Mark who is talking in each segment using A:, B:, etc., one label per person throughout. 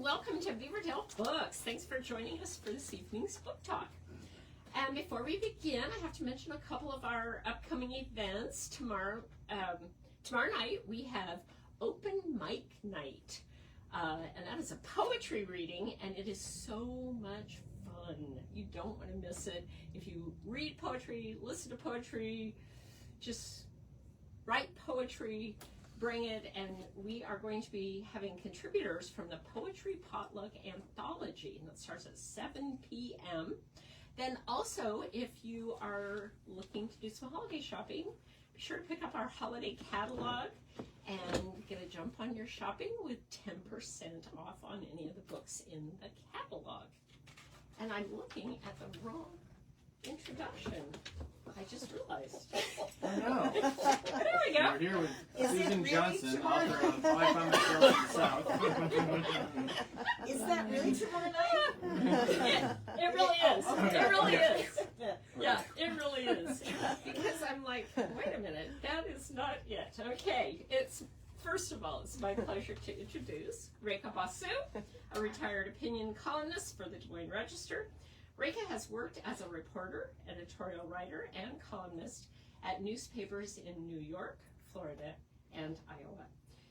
A: welcome to Beaverdale Books. Thanks for joining us for this evening's book talk. And before we begin, I have to mention a couple of our upcoming events. Tomorrow night we have Open Mic Night, and that is a poetry reading, and it is so much fun. You don't want to miss it. If you read poetry, listen to poetry, just write poetry, bring it, and we are going to be having contributors from the Poetry Potluck Anthology, and that starts at 7 p.m. Then also, if you are looking to do some holiday shopping, be sure to pick up our holiday catalog and get a jump on your shopping with 10% off on any of the books in the catalog. And I'm looking at the wrong introduction. I just realized.
B: I know.
A: There we go.
B: We're here with Susan
C: really
B: Johnson,
C: tomorrow
B: author of I Found Myself in the South.
C: Is that really tomorrow night?
A: It really is. It really is.
C: Yeah.
A: Yeah, it really is. Because I'm like, wait a minute, that is not it. Okay, first of all, it's my pleasure to introduce Rekha Basu, a retired opinion columnist for the Des Moines Register. Rekha has worked as a reporter, editorial writer, and columnist at newspapers in New York, Florida, and Iowa.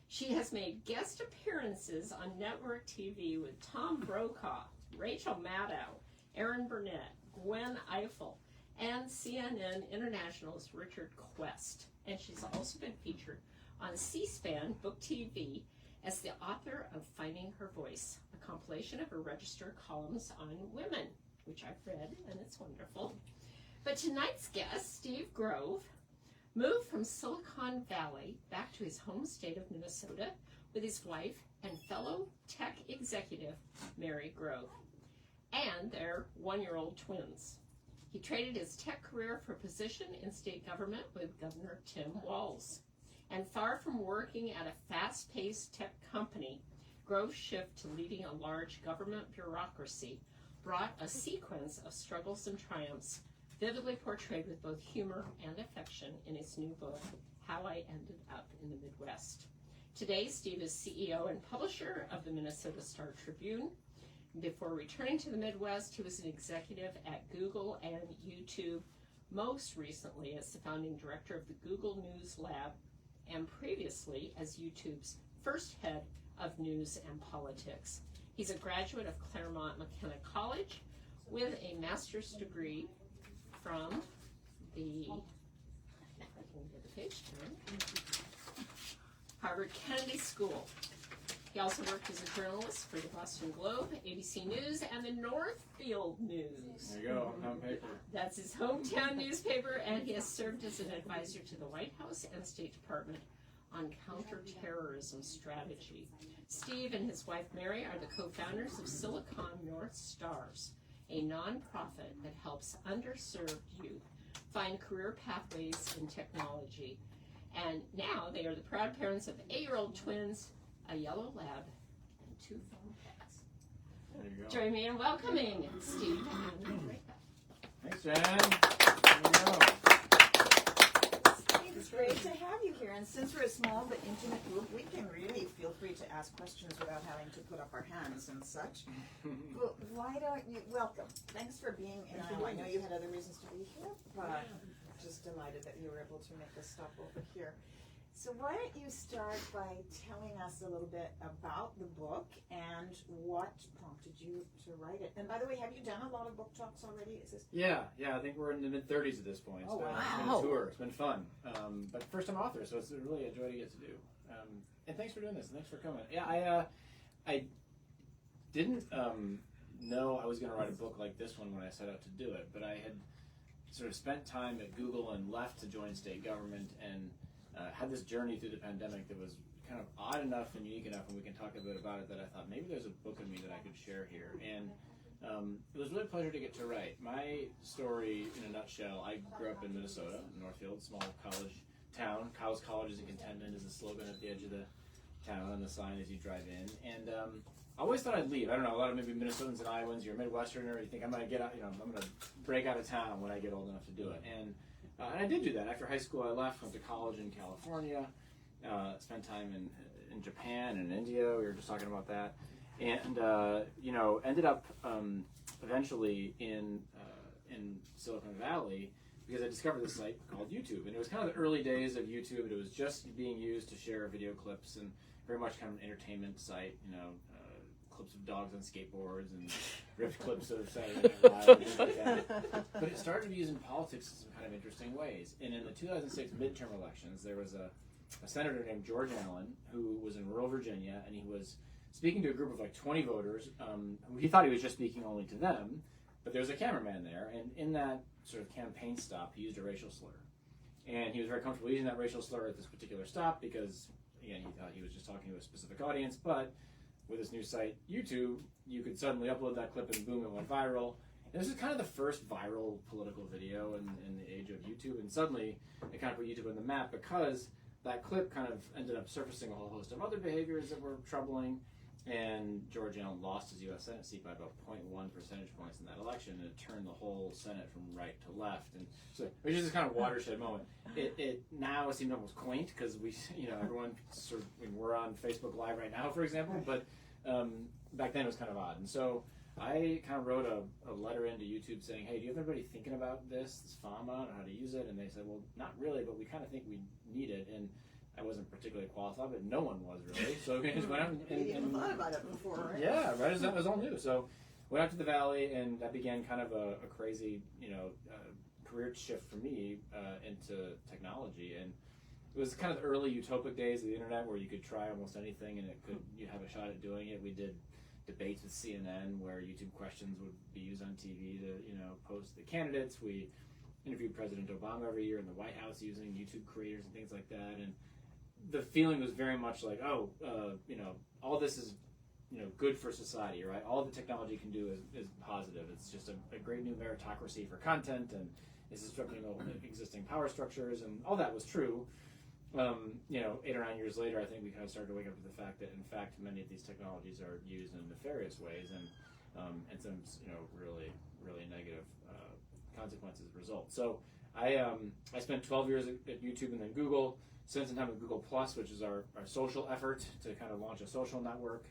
A: She has made guest appearances on network TV with Tom Brokaw, Rachel Maddow, Aaron Burnett, Gwen Ifill, and CNN International's Richard Quest. And she's also been featured on C-SPAN Book TV as the author of Finding Her Voice, a compilation of her Register columns on women, which I've read, and it's wonderful. But tonight's guest, Steve Grove, moved from Silicon Valley back to his home state of Minnesota with his wife and fellow tech executive, Mary Grove, and their one-year-old twins. He traded his tech career for a position in state government with Governor Tim Walz. And far from working at a fast-paced tech company, Grove's shift to leading a large government bureaucracy brought a sequence of struggles and triumphs, vividly portrayed with both humor and affection in his new book, How I Ended Up in the Midwest. Today, Steve is CEO and publisher of the Minnesota Star Tribune. Before returning to the Midwest, he was an executive at Google and YouTube, most recently as the founding director of the Google News Lab, and previously as YouTube's first head of news and politics. He's a graduate of Claremont McKenna College with a master's degree from the Harvard Kennedy School. He also worked as a journalist for the Boston Globe, ABC News, and the Northfield News.
B: There you go, on paper.
A: That's his hometown newspaper, and he has served as an advisor to the White House and State Department on counterterrorism strategy. Steve and his wife Mary are the co-founders of Silicon North Stars, a nonprofit that helps underserved youth find career pathways in technology. And now they are the proud parents of 8-year-old twins, a yellow lab, and 2 phone cats.
B: There you go.
A: Join me in welcoming Steve and Rekha.
B: Thanks, Jen. There you go.
C: It's great to have you here, and since we're a small but intimate group, we can really feel free to ask questions without having to put up our hands and such. Well, why don't you, welcome. Thanks for being in Iowa. I know you had other reasons to be here, but just delighted that you were able to make a stop over here. So why don't you start by telling us a little bit about the book and what prompted you to write it? And by the way, have you done a lot of book talks already? Is this?
B: Yeah, I think we're in the mid-30s at this point.
C: Oh,
B: So
C: wow.
B: It's been a tour. It's been fun. But first-time author, so it's really a joy to get to do. And thanks for doing this. Thanks for coming. Yeah, I didn't know I was going to write a book like this one when I set out to do it, but I had sort of spent time at Google and left to join state government and had this journey through the pandemic that was kind of odd enough and unique enough, and we can talk a bit about it, that I thought maybe there's a book of me that I could share here. And it was really a pleasure to get to write. My story, in a nutshell, I grew up in Minnesota, Northfield, small college town. Cow's College is a Contentment is the slogan at the edge of the town and the sign as you drive in. And I always thought I'd leave. I don't know, a lot of maybe Minnesotans and Iowans, you're a Midwesterner, you think I'm going to get out, I'm going to break out of town when I get old enough to do it. And I did do that. After high school, I left, went to college in California, spent time in Japan and India. We were just talking about that. and ended up eventually in Silicon Valley because I discovered this site called YouTube, and it was kind of the early days of YouTube. It was just being used to share video clips and very much kind of an entertainment site, clips of dogs on skateboards and ripped clips of Saturday Night Live and things like that. But it started to be used in politics in some kind of interesting ways. And in the 2006 midterm elections, there was a senator named George Allen who was in rural Virginia, and he was speaking to a group of like 20 voters who he thought he was just speaking only to them, but there was a cameraman there, and in that sort of campaign stop, he used a racial slur. And he was very comfortable using that racial slur at this particular stop because, again, he thought he was just talking to a specific audience, but with this new site, YouTube, you could suddenly upload that clip and boom, it went viral. And this is kind of the first viral political video in the age of YouTube, and suddenly it kind of put YouTube on the map because that clip kind of ended up surfacing a whole host of other behaviors that were troubling, and George Allen lost his U.S. Senate seat by about 0.1 percentage points in that election, and it turned the whole Senate from right to left, and so which is this kind of watershed moment. It now seems almost quaint because we, everyone sort of, we're on Facebook Live right now, for example, but back then it was kind of odd, and so I kind of wrote a letter into YouTube saying, hey, do you have anybody thinking about this FAMA and how to use it? And they said, well, not really, but we kind of think we need it. And I wasn't particularly qualified, but no one was really. So we just went out
C: and thought about it before, right?
B: Yeah, right. It was all new. So went out to the Valley, and that began kind of a crazy, career shift for me into technology. And it was kind of the early utopic days of the internet where you could try almost anything, and you have a shot at doing it. We did debates with CNN where YouTube questions would be used on TV to, post the candidates. We interviewed President Obama every year in the White House using YouTube creators and things like that. And the feeling was very much like, all this is, good for society, right? All the technology can do is positive. It's just a great new meritocracy for content, and it's disrupting all existing power structures, and all that was true. 8 or 9 years later, I think we kind of started to wake up to the fact that, in fact, many of these technologies are used in nefarious ways, and some, really, really negative consequences result. So I spent 12 years at YouTube and then Google, spent some time with Google Plus, which is our social effort to kind of launch a social network,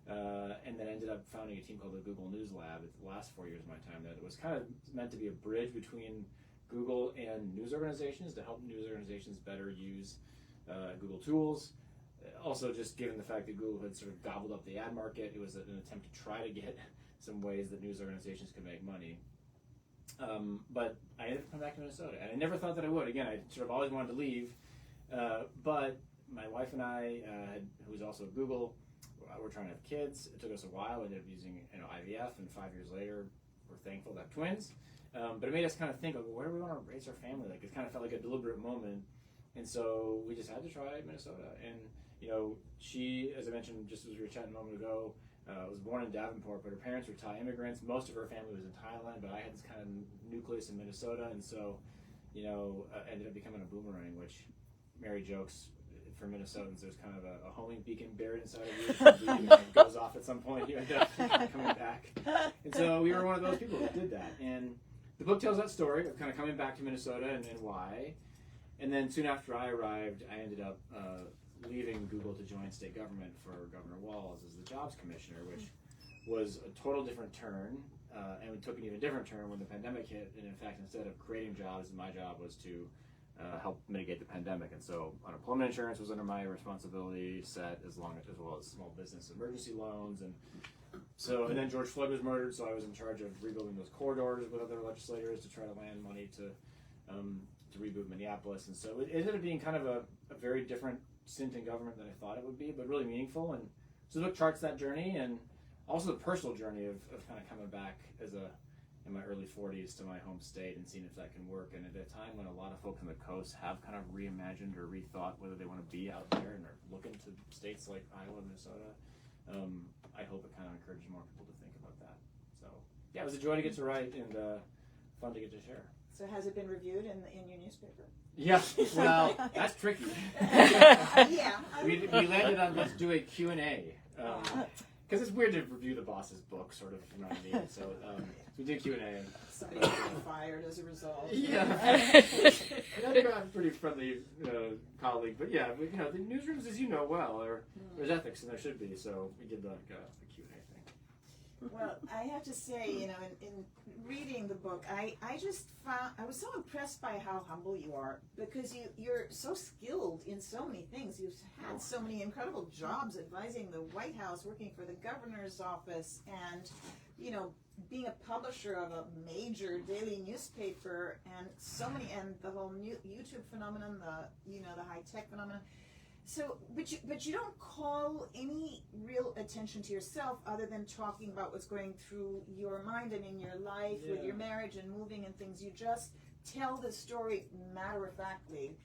B: and then ended up founding a team called the Google News Lab. It's the last 4 years of my time there. That was kind of meant to be a bridge between Google and news organizations to help news organizations better use Google tools. Also, just given the fact that Google had sort of gobbled up the ad market, it was an attempt to try to get some ways that news organizations could make money. But I ended up coming back to Minnesota, and I never thought that I would. Again, I sort of always wanted to leave, but my wife and I, who was also at Google, we're trying to have kids. It took us a while. We ended up using IVF, and 5 years later, we're thankful to have twins. But it made us kind of think, where do we want to raise our family? Like, it kind of felt like a deliberate moment. And so we just had to try Minnesota. And, she, as I mentioned just as we were chatting a moment ago, was born in Davenport, but her parents were Thai immigrants. Most of her family was in Thailand, but I had this kind of nucleus in Minnesota. And so, ended up becoming a boomerang, which Mary jokes for Minnesotans, there's kind of a homing beacon buried inside of you. It goes off at some point, you end up coming back. And so we were one of those people that did that. And the book tells that story of kind of coming back to Minnesota and why. And then soon after I arrived, I ended up leaving Google to join state government for Governor Walz as the jobs commissioner, which was a total different turn. And we took an even different turn when the pandemic hit. And in fact, instead of creating jobs, my job was to help mitigate the pandemic. And so unemployment insurance was under my responsibility set, as well as small business emergency loans. And then George Floyd was murdered, so I was in charge of rebuilding those corridors with other legislators to try to land money to reboot Minneapolis. And so it ended up being kind of a very different stint in government than I thought it would be, but really meaningful. And so the book charts that journey, and also the personal journey of kind of coming back in my early 40s to my home state and seeing if that can work. And at a time when a lot of folks on the coast have kind of reimagined or rethought whether they want to be out there and are looking to states like Iowa, Minnesota, I hope it kind of encourages more people to think about that. So yeah, it was a joy to get to write and fun to get to share.
C: So has it been reviewed in your newspaper?
B: Yeah, well, that's tricky.
C: Yeah.
B: We landed on let's do a Q&A. Because because it's weird to review the boss's book, sort of, you know what I mean? So we did Q&A.
C: Somebody got fired as a result.
B: Yeah. I think I'm a pretty friendly colleague, but yeah, but, you know, the newsrooms, as you know well, there's ethics, and there should be, so we did like a Q&A thing.
C: Well, I have to say, you know, in reading the book, I just found, I was so impressed by how humble you are, because you're so skilled in so many things. You've had so many incredible jobs, advising the White House, working for the governor's office, and, you know, being a publisher of a major daily newspaper, and so many, and the whole new YouTube phenomenon, the high-tech phenomenon. So, but you don't call any real attention to yourself other than talking about what's going through your mind and in your life with your marriage and moving and things. You just tell the story matter-of-factly.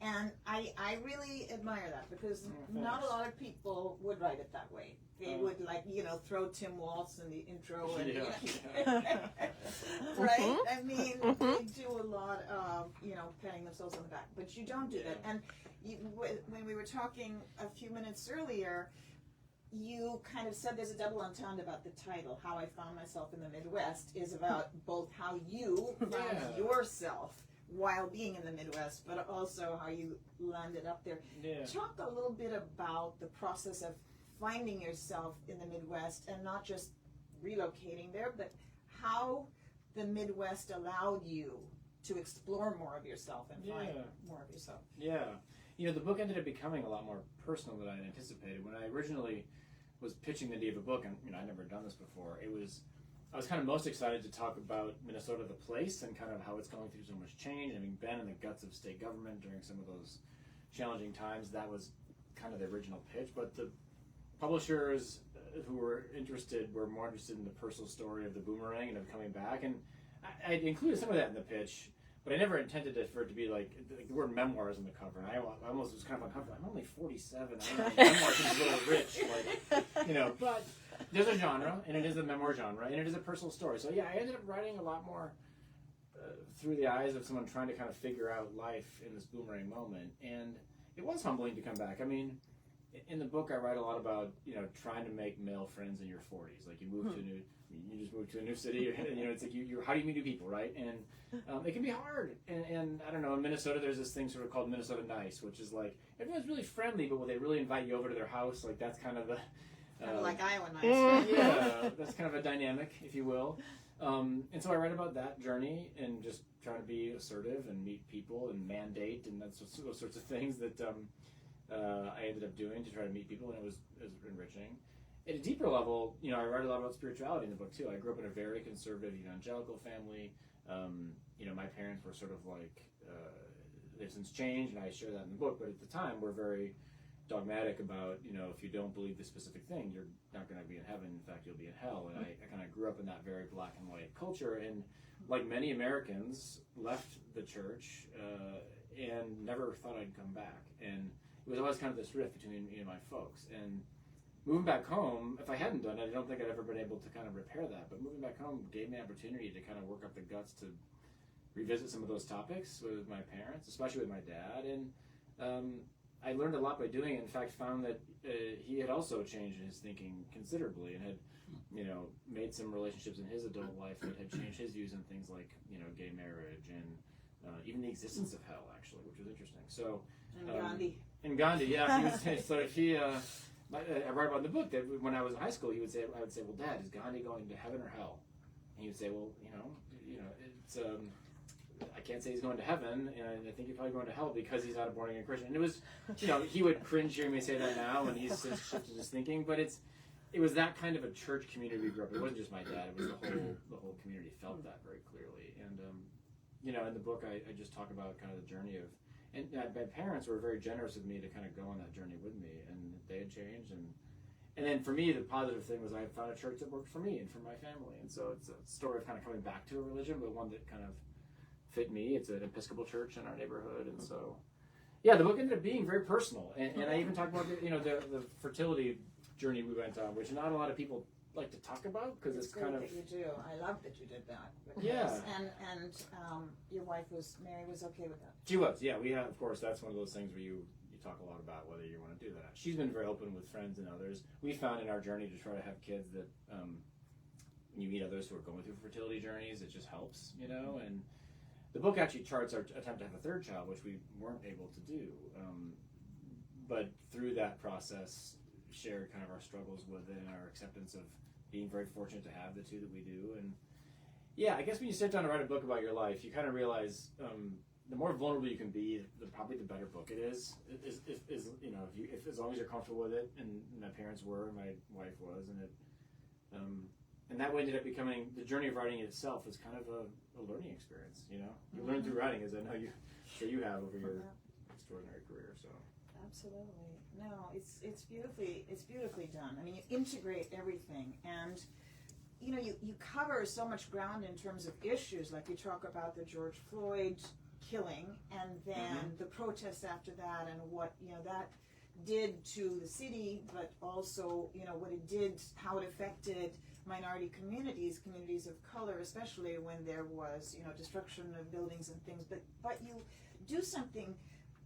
C: And I really admire that, because not a lot of people would write it that way. They would, like, you know, throw Tim Walz in the intro and, you know, right? I mean, they do a lot of, you know, patting themselves on the back, but you don't do that. And when we were talking a few minutes earlier, you kind of said there's a double entendre about the title. How I Found Myself in the Midwest is about both how you found yourself while being in the Midwest, but also how you landed up there. Talk a little bit about the process of finding yourself in the Midwest, and not just relocating there, but how the Midwest allowed you to explore more of yourself and find more of yourself.
B: Yeah. You know, the book ended up becoming a lot more personal than I anticipated. When I originally was pitching the idea of a book, and, you know, I'd never done this before, I was kind of most excited to talk about Minnesota, the place, and kind of how it's going through so much change. Having been in the guts of state government during some of those challenging times, that was kind of the original pitch. But the publishers who were interested were more interested in the personal story of the boomerang and of coming back. And I included some of that in the pitch, but I never intended it for it to be like the word memoirs on the cover. And I almost was kind of uncomfortable. I'm only 47. I don't know, memoirs seems a little rich, like, you know, but there's a genre, and it is a memoir genre, and it is a personal story. So yeah, I ended up writing a lot more through the eyes of someone trying to kind of figure out life in this boomerang moment. And it was humbling to come back. I mean, in the book, I write a lot about, you know, trying to make male friends in your 40s. Like, you just moved to a new city, and, you know, it's like how do you meet new people, right? And it can be hard. And I don't know, in Minnesota, there's this thing sort of called Minnesota Nice, which is like, everyone's really friendly, but will they really invite you over to their house? Like, that's kind of the...
C: Kind of like Iowa Nice. Right?
B: Yeah, that's kind of a dynamic, if you will. And so I write about that journey and just trying to be assertive and meet people and mandate and those sorts of things that I ended up doing to try to meet people, and it was enriching. At a deeper level, you know, I write a lot about spirituality in the book too. I grew up in a very conservative evangelical family. You know, my parents were sort of like, they've since changed, and I share that in the book, but at the time we're very dogmatic about, you know, if you don't believe this specific thing, you're not going to be in heaven. In fact, you'll be in hell. And I kind of grew up in that very black and white culture, and like many Americans, left the church and never thought I'd come back. And it was always kind of this rift between me and my folks. And moving back home, if I hadn't done it, I don't think I'd ever been able to kind of repair that. But moving back home gave me an opportunity to kind of work up the guts to revisit some of those topics with my parents, especially with my dad. And I learned a lot by doing it. In fact, found that he had also changed in his thinking considerably, and had, you know, made some relationships in his adult life that had changed his views on things like, you know, gay marriage and even the existence of hell, actually, which was interesting. So,
C: And
B: Gandhi, yeah, he would say. So if he, I write about in the book that when I was in high school, I would say, well, Dad, is Gandhi going to heaven or hell? And he would say, well, you know, it's. I can't say he's going to heaven, and I think he's probably going to hell because he's not a born-again Christian. And it was, you know, he would cringe hearing me say that now, and he's since shifted his thinking. But it was that kind of a church community we grew up in. It wasn't just my dad; it was the whole community felt that very clearly. And you know, in the book, I just talk about kind of the journey of, and my parents were very generous with me to kind of go on that journey with me, and they had changed. And then for me, the positive thing was I found a church that worked for me and for my family. And so it's a story of kind of coming back to a religion, but one that kind of fit me. It's an Episcopal church in our neighborhood, and so yeah, the book ended up being very personal. And I even talked about the fertility journey we went on, which not a lot of people like to talk about because it's kind of
C: that you do. I love that you did that.
B: Yeah.
C: And your wife Mary was okay with that.
B: She was. Yeah, we have, of course. That's one of those things where you talk a lot about whether you want to do that. She's been very open with friends and others. We found in our journey to try to have kids that when you meet others who are going through fertility journeys, it just helps, you know. And the book actually charts our attempt to have a third child, which we weren't able to do. But through that process, shared kind of our struggles with it and our acceptance of being very fortunate to have the two that we do. And yeah, I guess when you sit down to write a book about your life, you kind of realize the more vulnerable you can be, probably the better book it is. Is you know, if as long as you're comfortable with it, and my parents were, and my wife was, and it, and that way ended up becoming the journey of writing itself is kind of a learning experience. You know, you learn through writing, as I know you have over your extraordinary career. So
C: absolutely, no, it's beautifully done. I mean, you integrate everything, and you know, you cover so much ground in terms of issues. Like you talk about the George Floyd killing, and then the protests after that, and what, you know, that did to the city, but also, you know, what it did, how it affected minority communities of color, especially when there was, you know, destruction of buildings and things. But you do something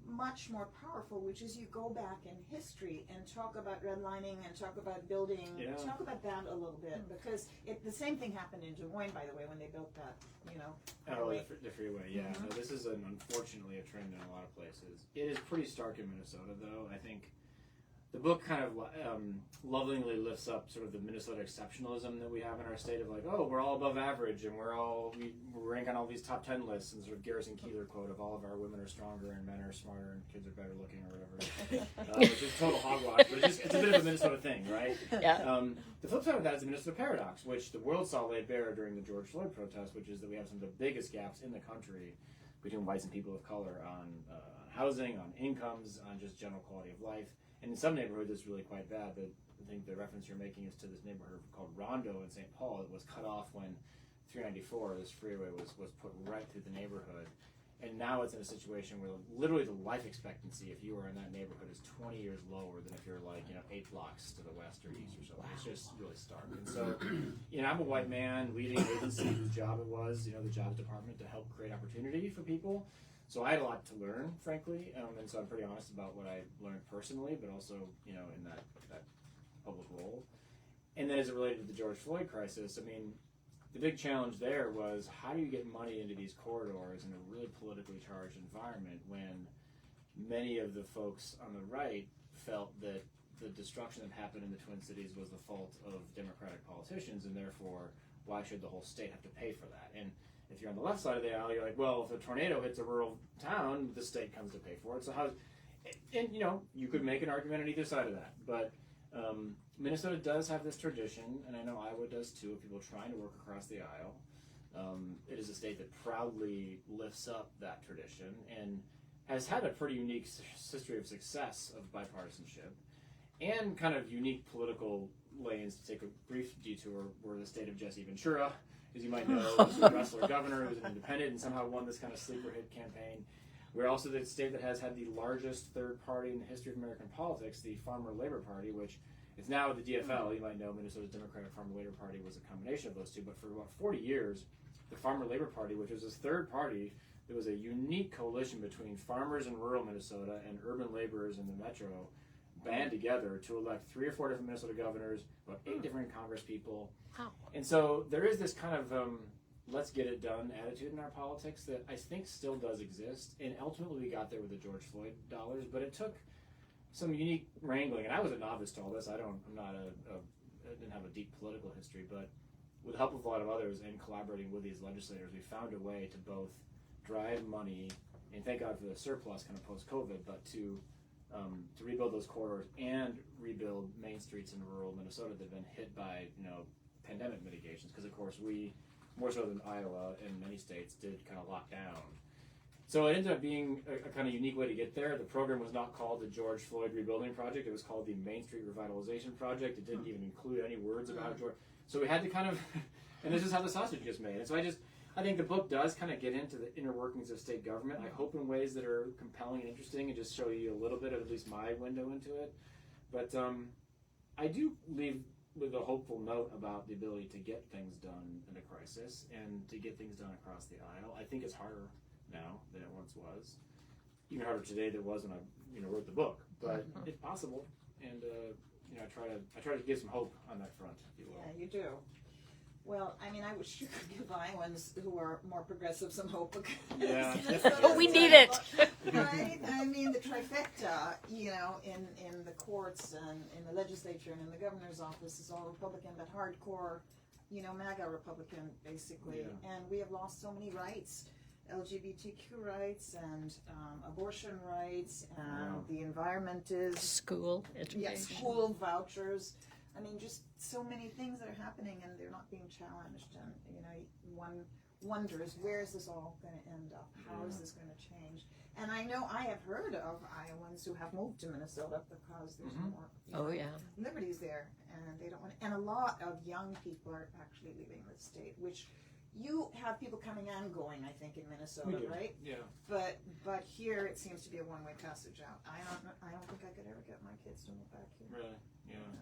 C: much more powerful, which is you go back in history and talk about redlining and talk about building, talk about that a little bit, because the same thing happened in Des Moines, by the way, when they built that, you know, highway.
B: The freeway, yeah. No, this is unfortunately a trend in a lot of places. It is pretty stark in Minnesota, though. I think the book kind of lovingly lifts up sort of the Minnesota exceptionalism that we have in our state of like, oh, we're all above average, and we rank on all these top 10 lists, and sort of Garrison Keillor quote of all of our women are stronger and men are smarter and kids are better looking or whatever. Which is total hogwash, but it's a bit of a Minnesota thing, right?
D: Yeah.
B: The flip side of that is the Minnesota paradox, which the world saw laid bare during the George Floyd protests, which is that we have some of the biggest gaps in the country between whites and people of color on housing, on incomes, on just general quality of life. And in some neighborhoods, it's really quite bad. I think the reference you're making is to this neighborhood called Rondo in St. Paul. It was cut off when 394, this freeway, was put right through the neighborhood. And now it's in a situation where literally the life expectancy, if you were in that neighborhood, is 20 years lower than if you're like, you know, 8 blocks to the west or east or something. Wow. It's just really stark. And so, you know, I'm a white man leading an agency whose job it was, you know, the jobs department, to help create opportunity for people. So I had a lot to learn, frankly, and so I'm pretty honest about what I learned personally, but also, you know, in that public role. And then as it related to the George Floyd crisis, I mean, the big challenge there was how do you get money into these corridors in a really politically charged environment when many of the folks on the right felt that the destruction that happened in the Twin Cities was the fault of Democratic politicians, and therefore, why should the whole state have to pay for that? And if you're on the left side of the aisle, you're like, well, if a tornado hits a rural town, the state comes to pay for it. So and you know, you could make an argument on either side of that. But Minnesota does have this tradition, and I know Iowa does too, of people trying to work across the aisle. It is a state that proudly lifts up that tradition and has had a pretty unique history of success of bipartisanship and kind of unique political lanes. To take a brief detour, were the state of Jesse Ventura, as you might know, was a wrestler governor who was an independent and somehow won this kind of sleeper hit campaign. We're also the state that has had the largest third party in the history of American politics, the Farmer Labor Party, which is now the DFL. You might know Minnesota's Democratic Farmer Labor Party was a combination of those two, but for about 40 years, the Farmer Labor Party, which was this third party, it was a unique coalition between farmers in rural Minnesota and urban laborers in the metro, band together to elect 3 or 4 different Minnesota governors, about 8 different Congress people.
D: Wow.
B: And so there is this kind of let's get it done attitude in our politics that I think still does exist. And ultimately we got there with the George Floyd dollars, but it took some unique wrangling. And I was a novice to all this. I didn't have a deep political history, but with the help of a lot of others and collaborating with these legislators, we found a way to both drive money, and thank God for the surplus kind of post-COVID, but to rebuild those corridors and rebuild main streets in rural Minnesota that have been hit by, you know, pandemic mitigations, because of course we, more so than Iowa and many states, did kind of lock down. So it ended up being a kind of unique way to get there. The program was not called the George Floyd Rebuilding Project. It was called the Main Street Revitalization Project. It didn't even include any words about George. So we had to kind of, and this is how the sausage gets made. And so I think the book does kind of get into the inner workings of state government. I hope in ways that are compelling and interesting and just show you a little bit of at least my window into it. But I do leave with a hopeful note about the ability to get things done in a crisis and to get things done across the aisle. I think it's harder now than it once was. even harder today than it was when I wrote the book. But it's possible, and I try to give some hope on that front, if you will.
C: Yeah, you do. Well, I mean, I wish you could give Iowans who are more progressive some hope.
B: Yeah.
A: Oh, we need it.
C: Right? I mean, the trifecta, in the courts and in the legislature and in the governor's office is all Republican, but hardcore, MAGA Republican, basically.
B: Yeah.
C: And we have lost so many rights, LGBTQ rights and abortion rights, and the environment is...
A: School education.
C: School vouchers. I mean, just so many things that are happening and they're not being challenged. And, one wonders, where is this all going to end up? How is this going to change? And I know I have heard of Iowans who have moved to Minnesota because there's more liberties there. And they don't want to, and a lot of young people are actually leaving the state, which you have people coming and going, I think, in Minnesota, right?
B: Yeah.
C: But here it seems to be a one-way passage out. I don't think I could ever get my kids to move back here.
B: Really? Yeah.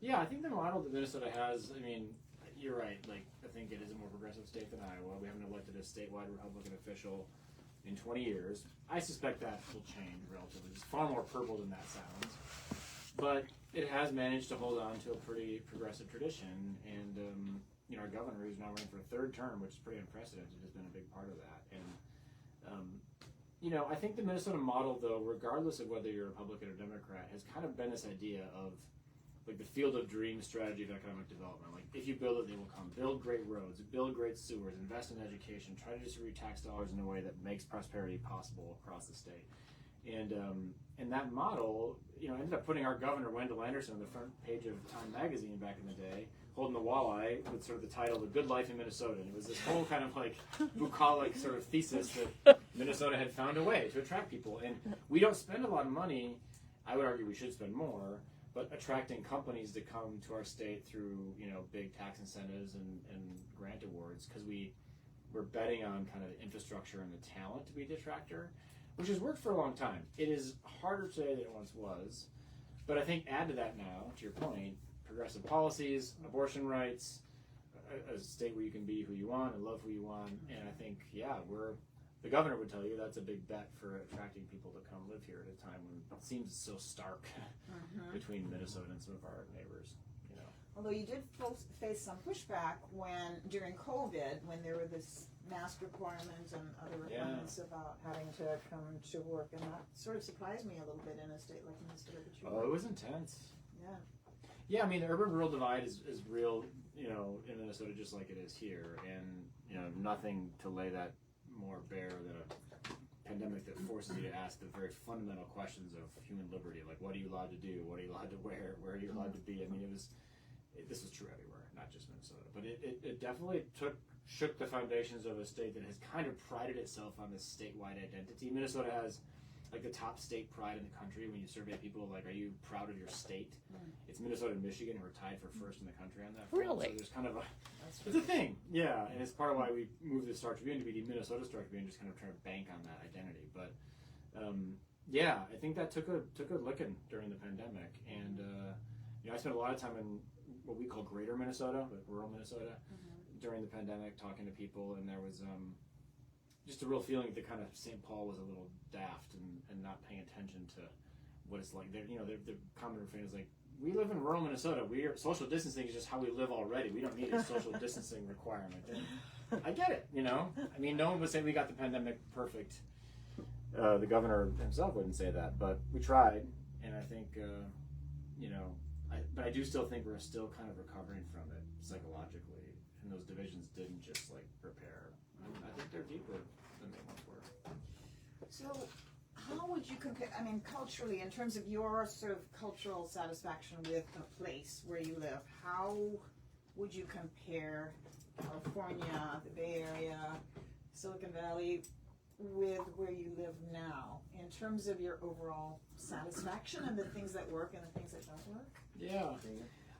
B: Yeah, I think the model that Minnesota has, I mean, you're right, like, I think it is a more progressive state than Iowa. We haven't elected a statewide Republican official in 20 years. I suspect that will change relatively. It's far more purple than that sounds. But it has managed to hold on to a pretty progressive tradition, and, our governor, who's now running for a third term, which is pretty unprecedented, has been a big part of that. And, I think the Minnesota model, though, regardless of whether you're Republican or Democrat, has kind of been this idea of like the field of dreams strategy of economic development. Like, if you build it, they will come. Build great roads, build great sewers, invest in education, try to distribute tax dollars in a way that makes prosperity possible across the state. And that model, ended up putting our governor, Wendell Anderson, on the front page of Time magazine back in the day, holding the walleye with sort of the title, The Good Life in Minnesota. And it was this whole kind of like bucolic sort of thesis that Minnesota had found a way to attract people. And we don't spend a lot of money. I would argue we should spend more, but attracting companies to come to our state through, big tax incentives and grant awards, because we're betting on kind of the infrastructure and the talent to be a detractor, which has worked for a long time. It is harder today than it once was, but I think add to that now, to your point, progressive policies, abortion rights, a state where you can be who you want and love who you want, and I think, the governor would tell you that's a big bet for attracting people to come live here at a time when it seems so stark between Minnesota and some of our neighbors.
C: Although you did face some pushback during COVID, when there were this mask requirements and other requirements about having to come to work, and that sort of surprised me a little bit in a state like Minnesota.
B: It was intense.
C: Yeah.
B: Yeah, I mean, the urban-rural divide is real, in Minnesota just like it is here, and, nothing to lay that more bare than a pandemic that forces you to ask the very fundamental questions of human liberty, like what are you allowed to do, what are you allowed to wear, where are you allowed to be. I mean, this was true everywhere, not just Minnesota, but it definitely shook the foundations of a state that has kind of prided itself on this statewide identity. Minnesota has like the top state pride in the country. When you survey people, like, are you proud of your state? It's Minnesota and Michigan who are tied for first in the country on that front.
A: Really?
B: So there's kind of it's a thing, yeah, and it's part of why we moved the Star Tribune to be the Minnesota Star Tribune, just kind of trying to bank on that identity. But I think that took a licking during the pandemic, and I spent a lot of time in what we call Greater Minnesota, like rural Minnesota, during the pandemic, talking to people, and there was just a real feeling that kind of St. Paul was a little daft and not paying attention to what it's like. The common refrain is like, we live in rural Minnesota. Social distancing is just how we live already. We don't need a social distancing requirement. And I get it, I mean, no one would say we got the pandemic perfect. The governor himself wouldn't say that, but we tried, and I think, but I do still think we're still kind of recovering from it psychologically, and those divisions didn't just like repair. I think they're deeper than they once were.
C: So, how would you compare, I mean, culturally, in terms of your sort of cultural satisfaction with a place where you live, how would you compare California, the Bay Area, Silicon Valley, with where you live now, in terms of your overall satisfaction and the things that work and the things that don't work?
B: Yeah.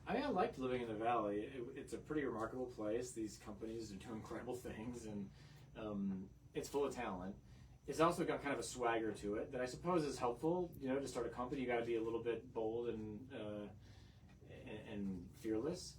B: I mean, I liked living in the Valley. It's a pretty remarkable place. These companies are doing incredible things, and it's full of talent. It's also got kind of a swagger to it that I suppose is helpful. To start a company, you got to be a little bit bold and fearless.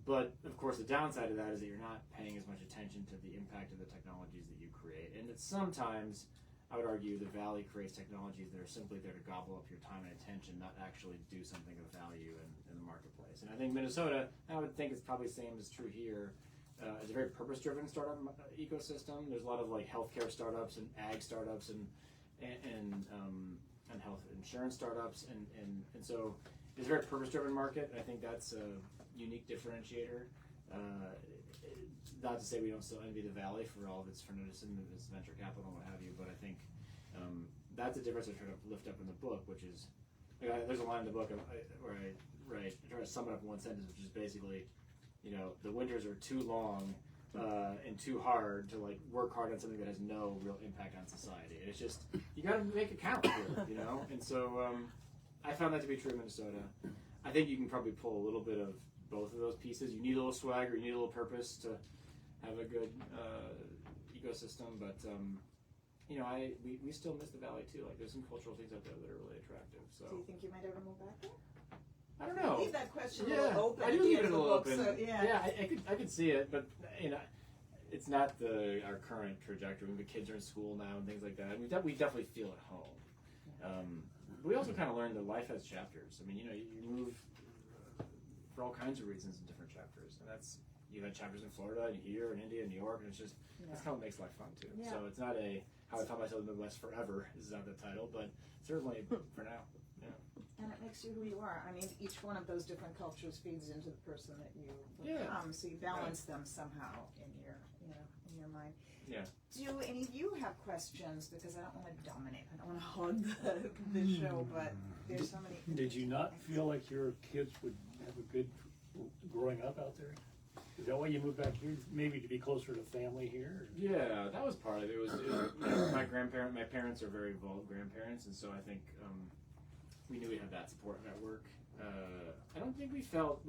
B: But of course, the downside of that is that you're not paying as much attention to the impact of the technologies that you create, and it's sometimes I would argue the Valley creates technologies that are simply there to gobble up your time and attention, not actually do something of value in the marketplace. And I think Minnesota, I would think it's probably the same as true here. It's a very purpose-driven startup ecosystem. There's a lot of like healthcare startups and ag startups and health insurance startups, and so it's a very purpose-driven market. And I think that's a unique differentiator. Not to say we don't still envy the Valley for all of its frenetism and its venture capital and what have you, but I think that's the difference I try to lift up in the book, which is there's a line in the book where I try to sum it up in one sentence, which is basically, the winters are too long and too hard to like work hard on something that has no real impact on society. And it's just you got to make it count here, And so I found that to be true in Minnesota. I think you can probably pull a little bit of both of those pieces. You need a little swagger, you need a little purpose to have a good ecosystem, but we still miss the Valley too. Like there's some cultural things out there that are really attractive. So
C: do you think you might ever move back there?
B: I don't know.
C: Leave that question a little open.
B: I do leave it a little open.
C: So,
B: I could see it, but it's not our current trajectory. The kids are in school now and things like that. We definitely feel at home. We also kind of learned that life has chapters. I mean, you move for all kinds of reasons in different chapters, and you've had chapters in Florida and here and India and New York, and it's just that's kind of makes life fun too.
C: Yeah.
B: So it's not how I found myself in the Midwest forever. This is not the title, but certainly for now. Yeah.
C: And it makes you who you are. I mean, each one of those different cultures feeds into the person that you become. So you balance them somehow in your mind.
B: Yeah.
C: Do any of you have questions? Because I don't want to dominate. I don't want to hog the show, but there's so many.
D: Did you not feel like your kids would have a good growing up out there? Is that why you moved back here? Maybe to be closer to family here?
B: Yeah, that was part of it. It was my parents are very involved grandparents, and so I think we knew we had that support network. I don't think didn't feel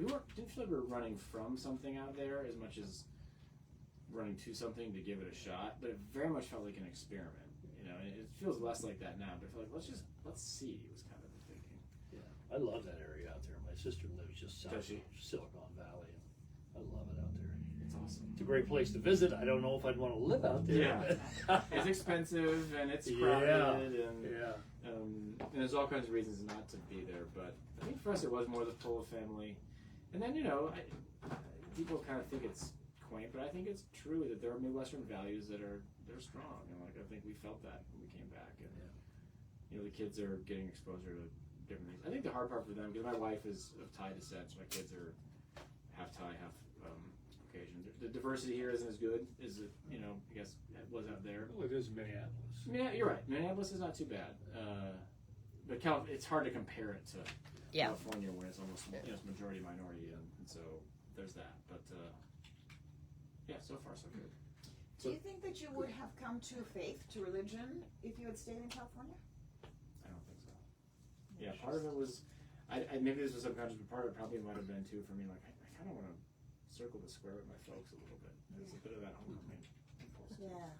B: like we were running from something out there as much as running to something to give it a shot, but it very much felt like an experiment, and it feels less like that now, but I feel like let's see was kind of the thinking.
D: Yeah, I love that area out there. My sister lives just south of Silicon Valley, and I love it out there.
B: It's awesome.
D: It's a great place to visit. I don't know if I'd want to live out there.
B: Yeah. It's expensive and it's crowded and there's all kinds of reasons not to be there, but I think for us it was more the pull of family. And then, people kind of think it's quaint, but I think it's true that there are Midwestern values they're strong, and I think we felt that when we came back, and the kids are getting exposure to different things. I think the hard part for them, because my wife is of Thai descent, so my kids are half Thai, half Caucasian. The diversity here isn't as good as it, I guess it was out there.
D: Well, it is Minneapolis.
B: Yeah, you're right. Minneapolis is not too bad, but it's hard to compare it to California, where it's almost it's majority minority, and so there's that. But so far so good.
C: Do you think that you would have come to faith, to religion, if you had stayed in California?
B: I don't think so. Yeah, part of it was, maybe this was subconscious, but part of it probably might have been too for me. Like I kind of want to circle the square with my folks a little bit. There's a bit of that homecoming impulse.
C: Yeah.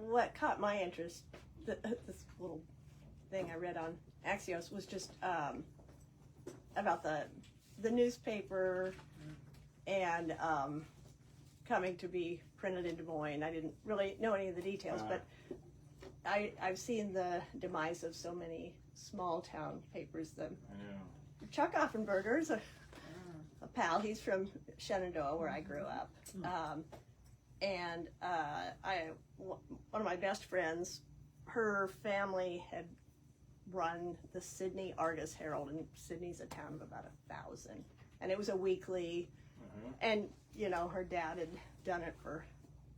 E: What caught my interest, this little thing I read on Axios, was just about the newspaper and coming to be printed in Des Moines. I didn't really know any of the details, but I've seen the demise of so many small town papers. Chuck Offenberger's a pal. He's from Shenandoah, where I grew up. And one of my best friends, her family had run the Sydney Argus Herald, and Sydney's a town of about 1,000. And it was a weekly, and her dad had done it for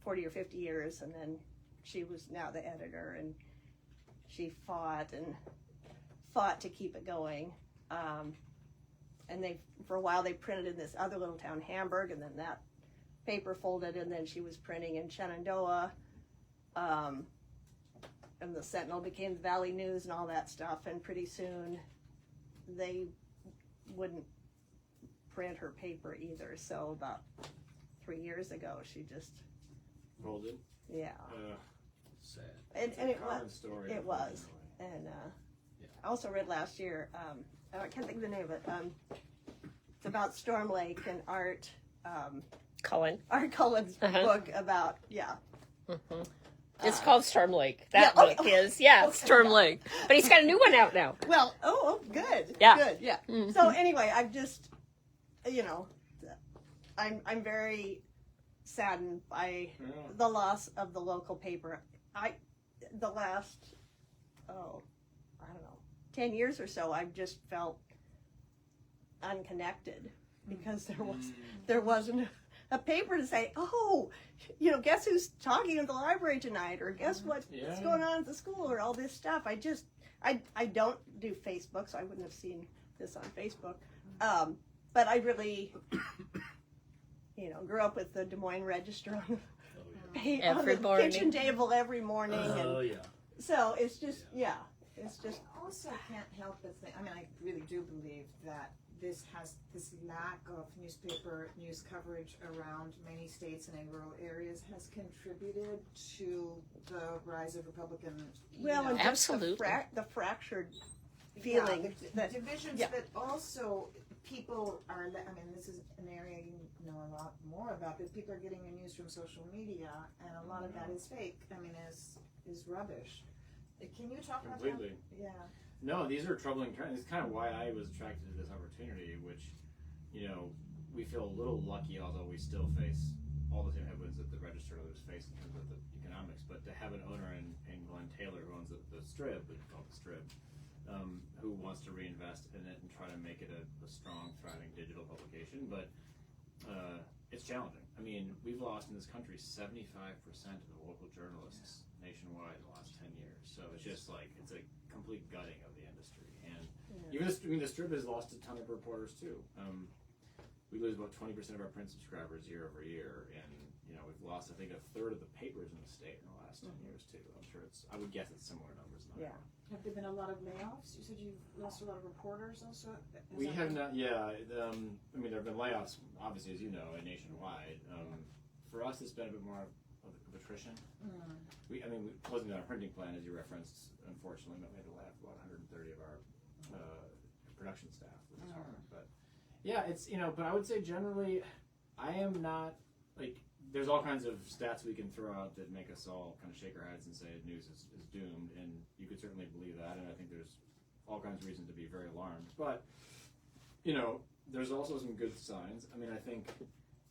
E: 40 or 50 years, and then she was now the editor, and she fought to keep it going. And for a while they printed in this other little town, Hamburg, and then that paper folded, and then she was printing in Shenandoah, and the Sentinel became the Valley News and all that stuff, and pretty soon they wouldn't print her paper either, so about 3 years ago she just
B: folded.
E: Yeah.
D: Sad.
E: And it was
B: story,
E: it was, and I also read last year, I can't think of the name of it, it's about Storm Lake and Art Cullen's book about
A: It's called Storm Lake.
E: Yeah,
A: That book is, Storm Lake. But he's got a new one out now.
E: Well, good.
A: Yeah.
E: Good, yeah. So anyway, I've just, I'm very saddened by the loss of the local paper. The last, I don't know, 10 years or so, I've just felt unconnected because there wasn't a paper to say, guess who's talking at the library tonight, or guess what's going on at the school, or all this stuff. I don't do Facebook, so I wouldn't have seen this on Facebook. But I really, grew up with the Des Moines Register on
A: Every
E: the
A: morning.
E: kitchen table every morning. So it's just, it's just.
C: I also can't help but think, I really do believe that this lack of newspaper news coverage around many states and in rural areas has contributed to the rise of Republican.
E: And
A: Absolutely.
E: the fractured feeling.
C: The divisions, but also people are, this is an area you know a lot more about, but people are getting their news from social media, and a lot of that is fake, is rubbish. Can you talk about that?
B: Completely.
C: Yeah.
B: No, these are troubling trends. It's kind of why I was attracted to this opportunity, which, we feel a little lucky, although we still face all the same headwinds that the Register others face in terms of the economics. But to have an owner in Glenn Taylor, who owns the Strib, it's called the Strib, who wants to reinvest in it and try to make it a strong, thriving digital publication. But it's challenging. We've lost in this country 75% of the local journalists nationwide in the last 10 years. So it's just it's a complete gutting of the industry. And even the Strib has lost a ton of reporters too. We lose about 20% of our print subscribers year over year, and we've lost I think a third of the papers in the state in the last 10 years too. I'm sure I would guess it's similar numbers.
C: Have there been a lot of layoffs? You said you've lost a lot of reporters also?
B: We have not, there have been layoffs, obviously, as you know, nationwide. For us, it's been a bit more of attrition. We closing down our printing plant, as you referenced, unfortunately, meant we had to lay off about 130 of our production staff, which is hard. But it's, but I would say generally, I am not, there's all kinds of stats we can throw out that make us all kind of shake our heads and say news is doomed, and you could certainly believe that, and I think there's all kinds of reasons to be very alarmed. But, there's also some good signs. I think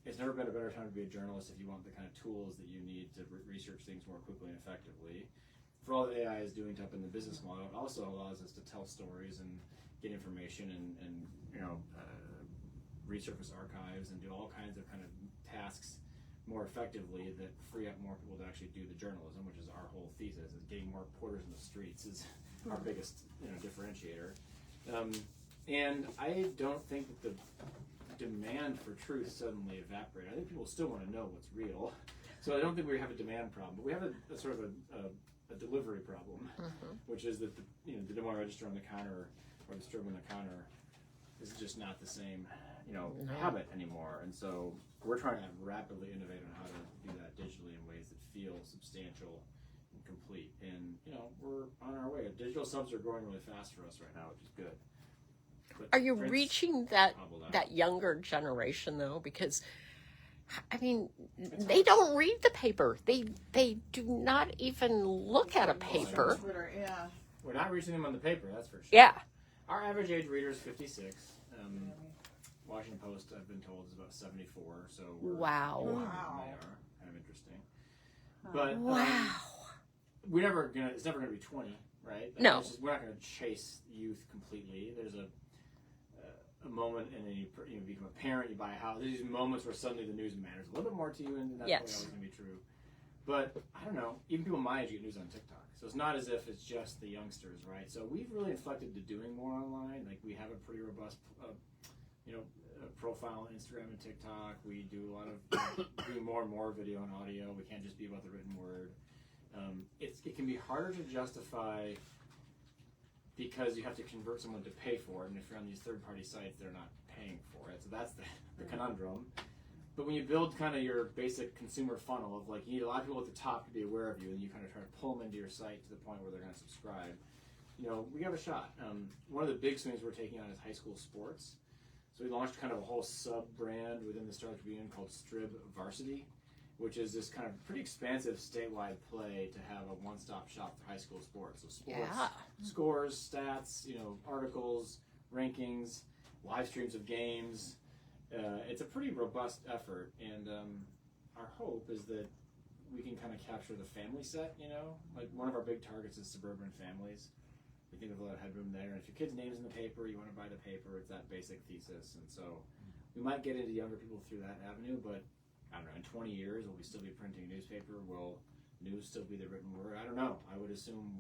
B: it's never been a better time to be a journalist if you want the kind of tools that you need to research things more quickly and effectively. For all that AI is doing to up in the business model, it also allows us to tell stories and get information and resurface archives and do all kinds of tasks more effectively that free up more people to actually do the journalism, which is our whole thesis. Is getting more reporters in the streets is our biggest differentiator. And I don't think that the demand for truth suddenly evaporated. I think people still want to know what's real. So I don't think we have a demand problem, but we have a sort of a delivery problem, which is that the Des Moines Register on the counter or the Strib on the counter is just not the same habit anymore. And so we're trying to rapidly innovate on how to do that digitally in ways that feel substantial and complete. And we're on our way. Digital subs are growing really fast for us right now, which is good. But
A: Are you reaching that younger generation though? Because they don't read the paper. They do not even look at a paper.
C: Twitter, yeah.
B: We're not reaching them on the paper, that's for sure.
A: Yeah.
B: Our average age reader is 56. Washington Post, I've been told, is about 74. So we're
A: Wow.
B: They are kind of interesting. But
A: Wow.
B: it's never gonna be 20, right?
A: No.
B: We're not gonna chase youth completely. There's a moment, and then you become a parent, you buy a house. There's these moments where suddenly the news matters a little bit more to you, and that's probably always going to be true. But I don't know. Even people my age get news on TikTok, so it's not as if it's just the youngsters, right? So we've really inflected to doing more online. We have a pretty robust, profile on Instagram and TikTok. We do a lot of doing more and more video and audio. We can't just be about the written word. It can be harder to justify, because you have to convert someone to pay for it, and if you're on these third-party sites, they're not paying for it. So that's the conundrum. But when you build kind of your basic consumer funnel of you need a lot of people at the top to be aware of you, and you kind of try to pull them into your site to the point where they're going to subscribe, we have a shot. One of the big swings we're taking on is high school sports. So we launched kind of a whole sub-brand within the Star Tribune called Strib Varsity, which is this kind of pretty expansive statewide play to have a one-stop shop for high school sports. So sports, scores, stats, articles, rankings, live streams of games. It's a pretty robust effort, and our hope is that we can kind of capture the family set, like one of our big targets is suburban families. We think there's a lot of headroom there, and if your kid's name's in the paper, you want to buy the paper, it's that basic thesis, and so we might get into younger people through that avenue, but I don't know, in 20 years, will we still be printing newspaper? Will news still be the written word? I don't know. I would assume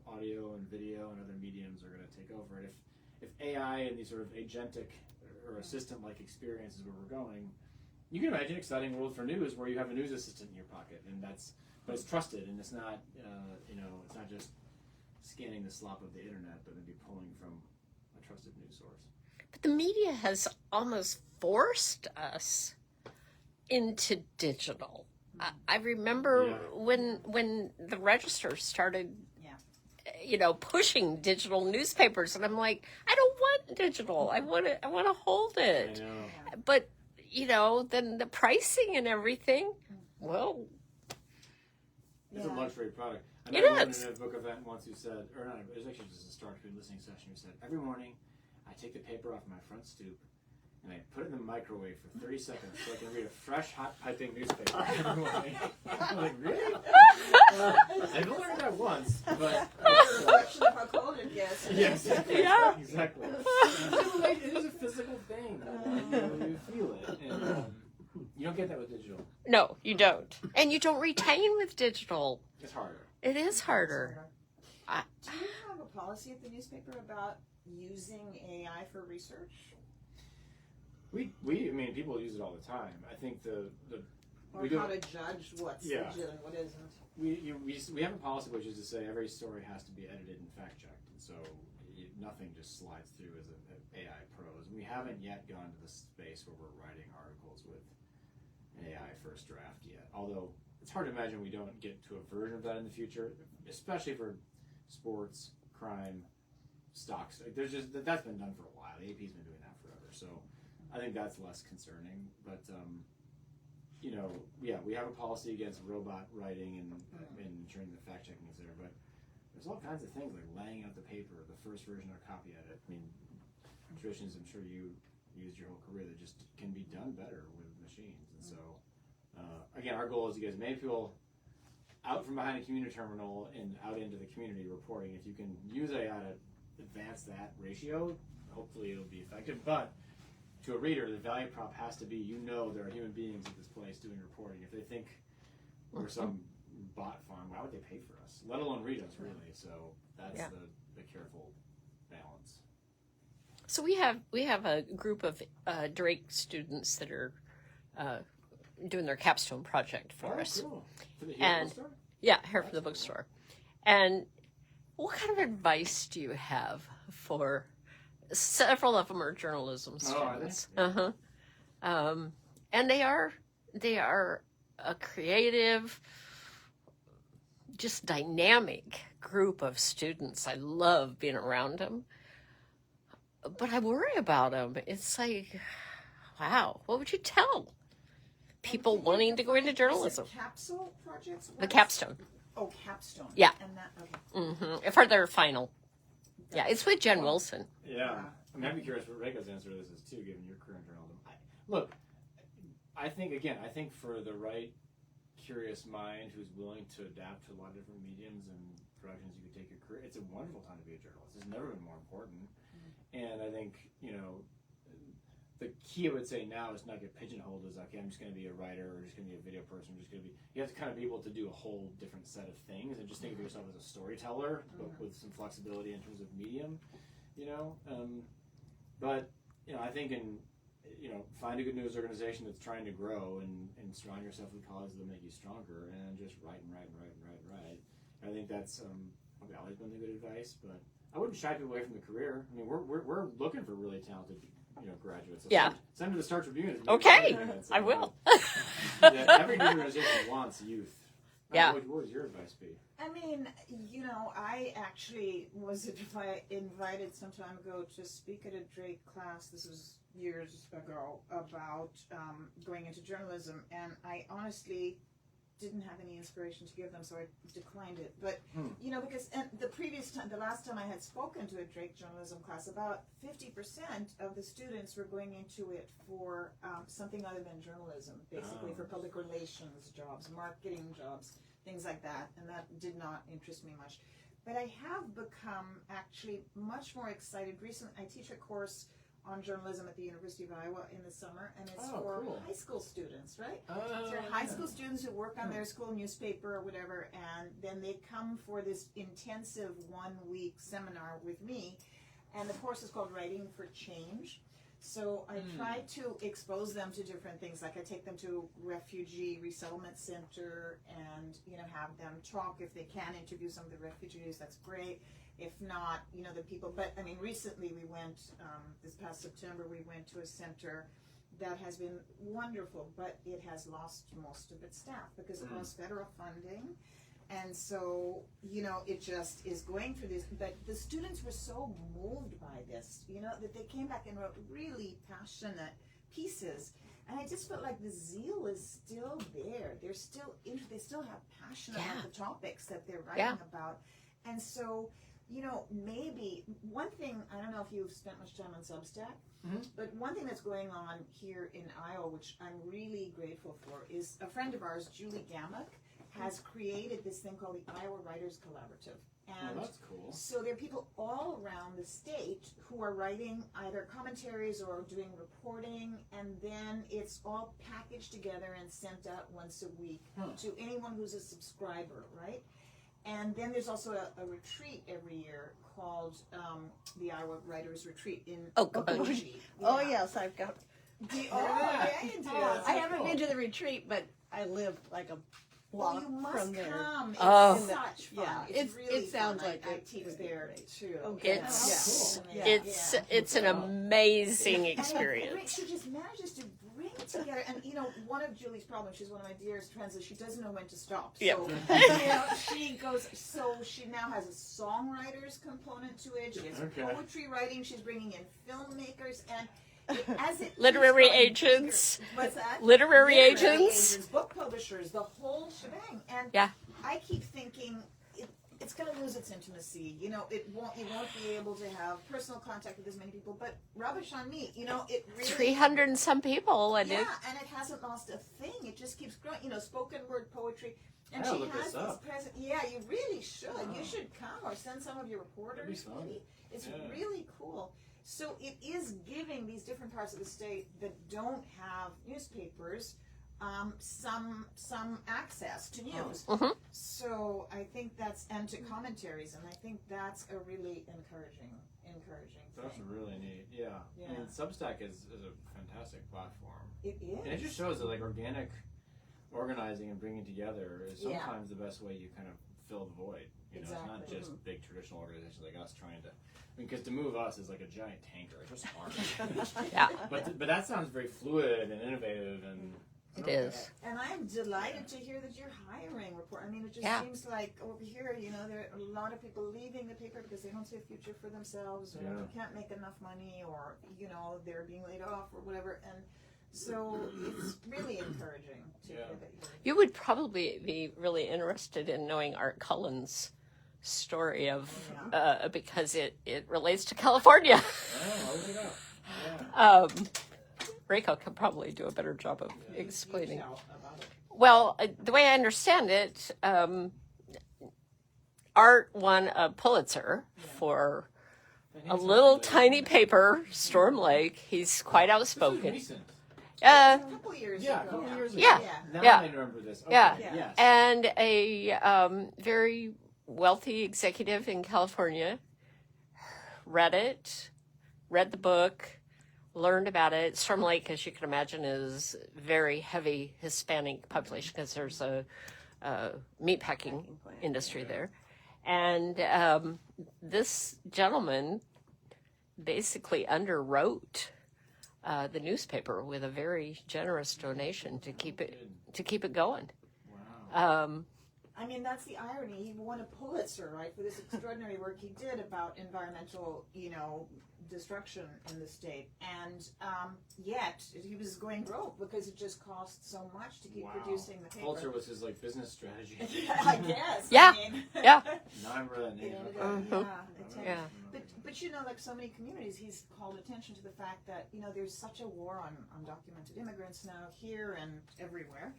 B: audio and video and other mediums are going to take over it. If AI and these sort of agentic or assistant-like experiences where we're going, you can imagine an exciting world for news where you have a news assistant in your pocket, but it's trusted, and it's not, it's not just scanning the slop of the internet, but maybe pulling from a trusted news source.
A: But the media has almost forced us into digital. I remember when the Register started, pushing digital newspapers, and I'm like, I don't want digital. I want to hold it.
B: I know.
A: But then the pricing and everything. Well,
B: it's a luxury product. I
A: It
B: met one
A: is.
B: in a book event once who said, or not, it was actually just a Star Tribune listening session, who said, every morning I take the paper off my front stoop and I put it in the microwave for 30 seconds so I can read a fresh, hot, piping newspaper every morning. I'm like, really? I've only heard that once, but...
C: It's a reflection of how cold it gets.
B: Yes,
A: Yeah.
B: exactly. It is a physical thing. You feel it. And you don't get that with digital.
A: no, you don't. And you don't retain with digital.
B: It's harder.
A: It is harder.
C: Do you have a policy at the newspaper about using AI for research?
B: I mean, people use it all the time. I think
C: Or how to judge what's legit and what isn't?
B: We have a policy which is to say every story has to be edited and fact checked, and so nothing just slides through as an AI prose. We haven't yet gone to the space where we're writing articles with an AI first draft yet. Although it's hard to imagine we don't get to a version of that in the future, especially for sports, crime, stocks. Like, that's been done for a while. The AP's been doing that forever, so I think that's less concerning. But we have a policy against robot writing and ensuring that fact checking is there. But there's all kinds of things like laying out the paper, the first version or copy edit. I mean, traditions I'm sure you used your whole career that just can be done better with machines. And so, again, our goal is to get as many people out from behind a community terminal and out into the community reporting. If you can use AI to advance that ratio, hopefully it'll be effective. But to a reader, the value prop has to be, there are human beings at this place doing reporting. If they think we're some bot farm, why would they pay for us? Let alone read us, really. So that's the careful balance.
A: So we have a group of Drake students that are doing their capstone project for us.
B: Cool. For the
A: And-
B: bookstore?
A: Yeah, here from the bookstore. And what kind of advice do you have for several of them are journalism students?
B: Oh, are they?
A: And they are a creative, just dynamic group of students. I love being around them. But I worry about them. It's like, wow, what would you tell people wanting to go into journalism?
C: Is it capsule projects?
A: The capstone.
C: Oh, capstone.
A: Yeah.
C: And that, okay.
A: For their final. Yeah, it's with Jen Wilson.
B: Yeah. I mean, I'd be curious what Reiko's answer to this is, too, given your career in journalism. I think for the right curious mind who's willing to adapt to a lot of different mediums and directions you could take your career, it's a wonderful time to be a journalist. It's never been more important. And I think, the key I would say now is not get pigeonholed as, okay, I'm just going to be a writer or just going to be a video person. You have to kind of be able to do a whole different set of things and just think of yourself as a storyteller, but with some flexibility in terms of medium, But, I think find a good news organization that's trying to grow and surround yourself with colleagues that make you stronger and just write. I think that's probably always been the good advice, but I wouldn't shy people away from the career. I mean, we're looking for really talented, graduates. So
A: Yeah.
B: Send them to the Star Tribune.
A: Okay, I will.
B: Every new organization wants youth.
A: Yeah.
B: What would your advice be?
C: I mean, I actually was invited some time ago to speak at a Drake class. This was years ago about going into journalism, and I honestly didn't have any inspiration to give them, so I declined it. But you know, because the last time I had spoken to a Drake journalism class, about 50% of the students were going into it for something other than journalism, basically for public relations jobs, marketing jobs, things like that, and that did not interest me much. But I have become actually much more excited. Recently, I teach a course on journalism at the University of Iowa in the summer, and it's for high school students, right? So they're high school students who work on their school newspaper or whatever, and then they come for this intensive 1-week seminar with me, and the course is called Writing for Change. So I try to expose them to different things, like I take them to refugee resettlement center and, you know, have them talk. If they can interview some of the refugees, that's great. If not, you know, the people, but I mean, recently we went, this past September, we went to a center that has been wonderful, but it has lost most of its staff because it lost federal funding. And so, you know, it just is going through this, but the students were so moved by this, you know, that they came back and wrote really passionate pieces. And I just felt like the zeal is still there. They're still they still have passion about the topics that they're writing about. And so, you know, maybe one thing, I don't know if you've spent much time on Substack, but one thing that's going on here in Iowa, which I'm really grateful for, is a friend of ours, Julie Gamak, has created this thing called the Iowa Writers Collaborative. And
B: that's cool.
C: so there are people all around the state who are writing either commentaries or doing reporting, and then it's all packaged together and sent out once a week to anyone who's a subscriber, right? And then there's also a retreat every year called the Iowa Writers Retreat in Okoboji.
E: Oh yes, I've got.
C: You do.
E: I haven't been to the retreat, but I live like a block
C: you must
E: from there.
C: come. It's
F: Oh.
C: such fun.
E: Yeah,
C: it's really
E: it sounds
C: fun.
E: like
C: I
E: it
C: teach
E: would be
C: there
E: great.
C: too.
E: Okay.
F: It's
C: Yeah.
F: it's an amazing
C: And
F: experience.
C: she just manages to bring it together. And you know, one of Julie's problems, she's one of my dearest friends, is she doesn't know when to stop. So
F: Yep.
C: you know, she goes. So she now has a songwriters component to it. She has poetry writing. She's bringing in filmmakers and. As it
F: Literary
C: keeps getting
F: agents.
C: bigger. What's that?
F: Literary agents.
C: Book publishers, the whole shebang. And I keep thinking it's going to lose its intimacy. You know, you won't be able to have personal contact with as many people. But rubbish on me. You know, it really
F: 300 and some people, and
C: and it hasn't lost a thing. It just keeps growing. You know, spoken word poetry. And she has this present. Yeah, you really should. You should come or send some of your reporters. Maybe it's really cool. So it is giving these different parts of the state that don't have newspapers some access to news. So I think and to commentaries, and I think that's a really encouraging
B: That's
C: thing.
B: really neat. Yeah. And Substack is a fantastic platform.
C: It is.
B: And it just shows that like organic organizing and bringing together is sometimes the best way you kind of fill the void. You know, it's not just big traditional organizations like us trying to. I mean, because to move us is like a giant tanker. It's just hard. But that sounds very fluid and innovative, and
F: it is.
C: And I'm delighted to hear that you're hiring report. I mean, it just seems like over here, you know, there are a lot of people leaving the paper because they don't see a future for themselves, or they can't make enough money, or you know, they're being laid off or whatever. And so it's really encouraging to hear that
F: You would probably be really interested in knowing Art Cullen's story of because it relates to California.
B: Oh, look it up.
F: Reiko could probably do a better job of explaining.
C: about it.
F: Well, the way I understand it, Art won a Pulitzer for a little tiny paper, Storm Lake. He's quite outspoken.
B: Recent.
C: A couple years
B: Yeah, a
C: ago.
B: couple years ago.
F: Yeah.
B: Now I remember this. Okay.
F: Yeah.
B: Yes.
F: And a very wealthy executive in California read the book, learned about it. Storm Lake, as you can imagine, is very heavy Hispanic population because there's a meatpacking industry there. And this gentleman basically underwrote the newspaper with a very generous donation to keep it going.
B: Wow.
C: I mean, that's the irony. He won a Pulitzer, right, for this extraordinary work he did about environmental, destruction in the state. And yet, he was going broke because it just cost so much to keep producing the paper.
B: Pulitzer was his business strategy.
C: I guess.
F: Yeah.
C: I mean,
F: Yeah.
B: Now I remember that name.
F: Yeah.
C: But like so many communities, he's called attention to the fact that there's such a war on undocumented immigrants now here and everywhere.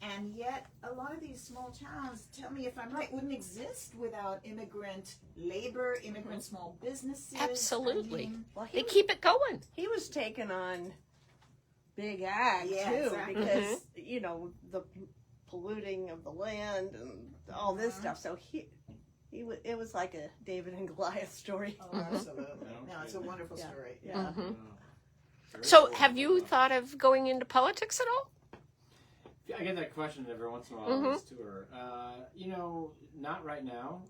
C: And yet, a lot of these small towns, tell me if I'm right, wouldn't exist without immigrant labor, immigrant small businesses.
F: Absolutely.
C: I mean,
E: Well,
F: They keep it going.
E: he was taking on big ag
C: Yeah,
E: too,
C: exactly.
E: because the polluting of the land and all this stuff. So it was like a David and Goliath story.
C: oh, absolutely. No, it's a wonderful
E: Yeah.
C: story.
E: Yeah.
F: Mhm.
B: Very
F: So,
B: cool.
F: have you thought of going into politics at all?
B: Yeah, I get that question every once in a while
F: Mhm.
B: on this tour. Not right now.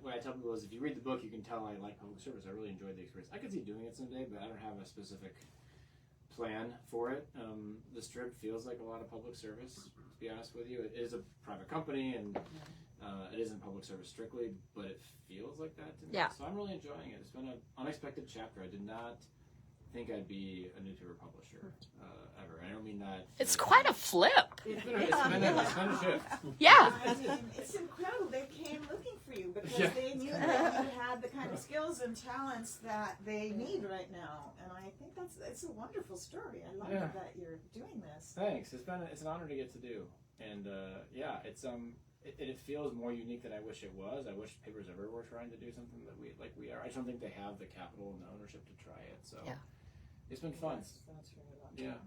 B: What I tell people is if you read the book, you can tell I like public service. I really enjoyed the experience. I could see doing it someday, but I don't have a specific plan for it. The Strip feels like a lot of public service, to be honest with you. It is a private company, and it isn't public service strictly, but it feels like that to me.
F: Yeah.
B: So I'm really enjoying it. It's been an unexpected chapter. I did not think I'd be a newspaper publisher ever. I don't mean that.
F: It's quite a flip.
B: It's been a shift.
F: Yeah.
C: I mean, it's incredible. They came looking for you because
B: Yeah.
C: they knew that you had the kind of skills and talents that they need right now. And I think it's a wonderful story. I love
B: Yeah.
C: that you're doing this.
B: Thanks. It's an honor to get to do, and it feels more unique than I wish it was. I wish papers ever were trying to do something that we are. I just don't think they have the capital and the ownership to try it. So
F: Yeah.
B: it's been fun.
C: That's really lovely.
B: Yeah.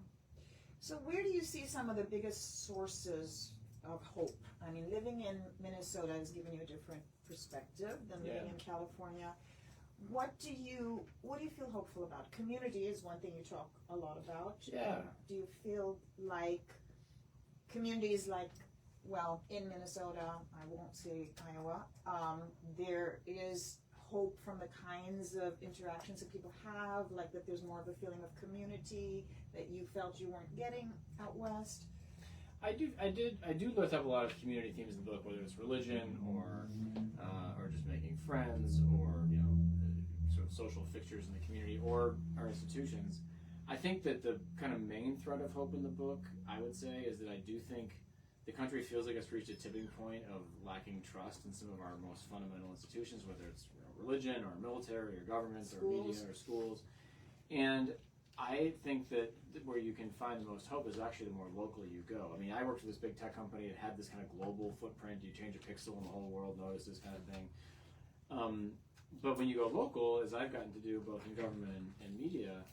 C: So where do you see some of the biggest sources of hope? I mean, living in Minnesota has given you a different perspective than living
B: Yeah.
C: in California. What do you feel hopeful about? Community is one thing you talk a lot about.
B: Yeah.
C: Do you feel like communities in Minnesota, I won't say Iowa, there is hope from the kinds of interactions that people have, like that there's more of a feeling of community that you felt you weren't getting out west?
B: I do lift up a lot of community themes in the book, whether it's religion or just making friends or sort of social fixtures in the community or our institutions. I think that the kind of main thread of hope in the book, I would say, is that I do think the country feels like it's reached a tipping point of lacking trust in some of our most fundamental institutions, whether it's religion or military or government or media or schools. And I think that where you can find the most hope is actually the more locally you go. I mean, I worked for this big tech company. It had this kind of global footprint. You change a pixel and the whole world notices this kind of thing. But when you go local, as I've gotten to do both in government and media,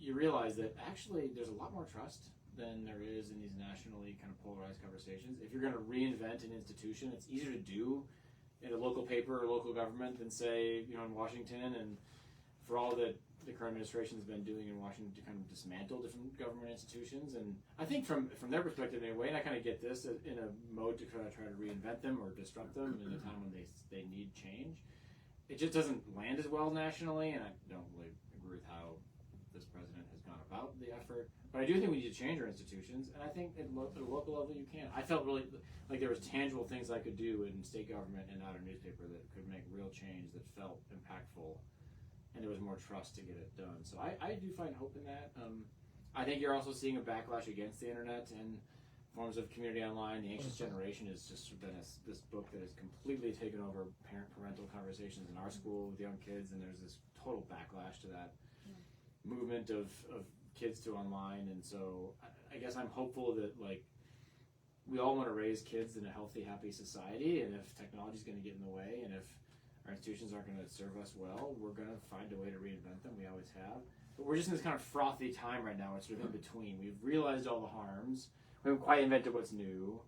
B: you realize that actually there's a lot more trust than there is in these nationally kind of polarized conversations. If you're going to reinvent an institution, it's easier to do in a local paper or local government than say, in Washington. And for all that the current administration has been doing in Washington to kind of dismantle different government institutions. And I think from their perspective anyway, and I kind of get this in a mode to try to reinvent them or disrupt them in a time when they need change. It just doesn't land as well nationally, and I don't really agree with how this president has gone about the effort. But I do think we need to change our institutions, and I think at a local level you can. I felt really like there was tangible things I could do in state government and out of newspaper that could make real change that felt impactful, and there was more trust to get it done. So I do find hope in that. I think you're also seeing a backlash against the internet and forms of community online. The Anxious Generation has just been this book that has completely taken over parental conversations in our school with young kids, and there's this total backlash to that movement of kids to online. And so I guess I'm hopeful that we all want to raise kids in a healthy, happy society, and if technology is going to get in the way, and if our institutions aren't going to serve us well, we're going to find a way to reinvent them. We always have. But we're just in this kind of frothy time right now. It's sort of in between. We've realized all the harms. We haven't quite invented what's new.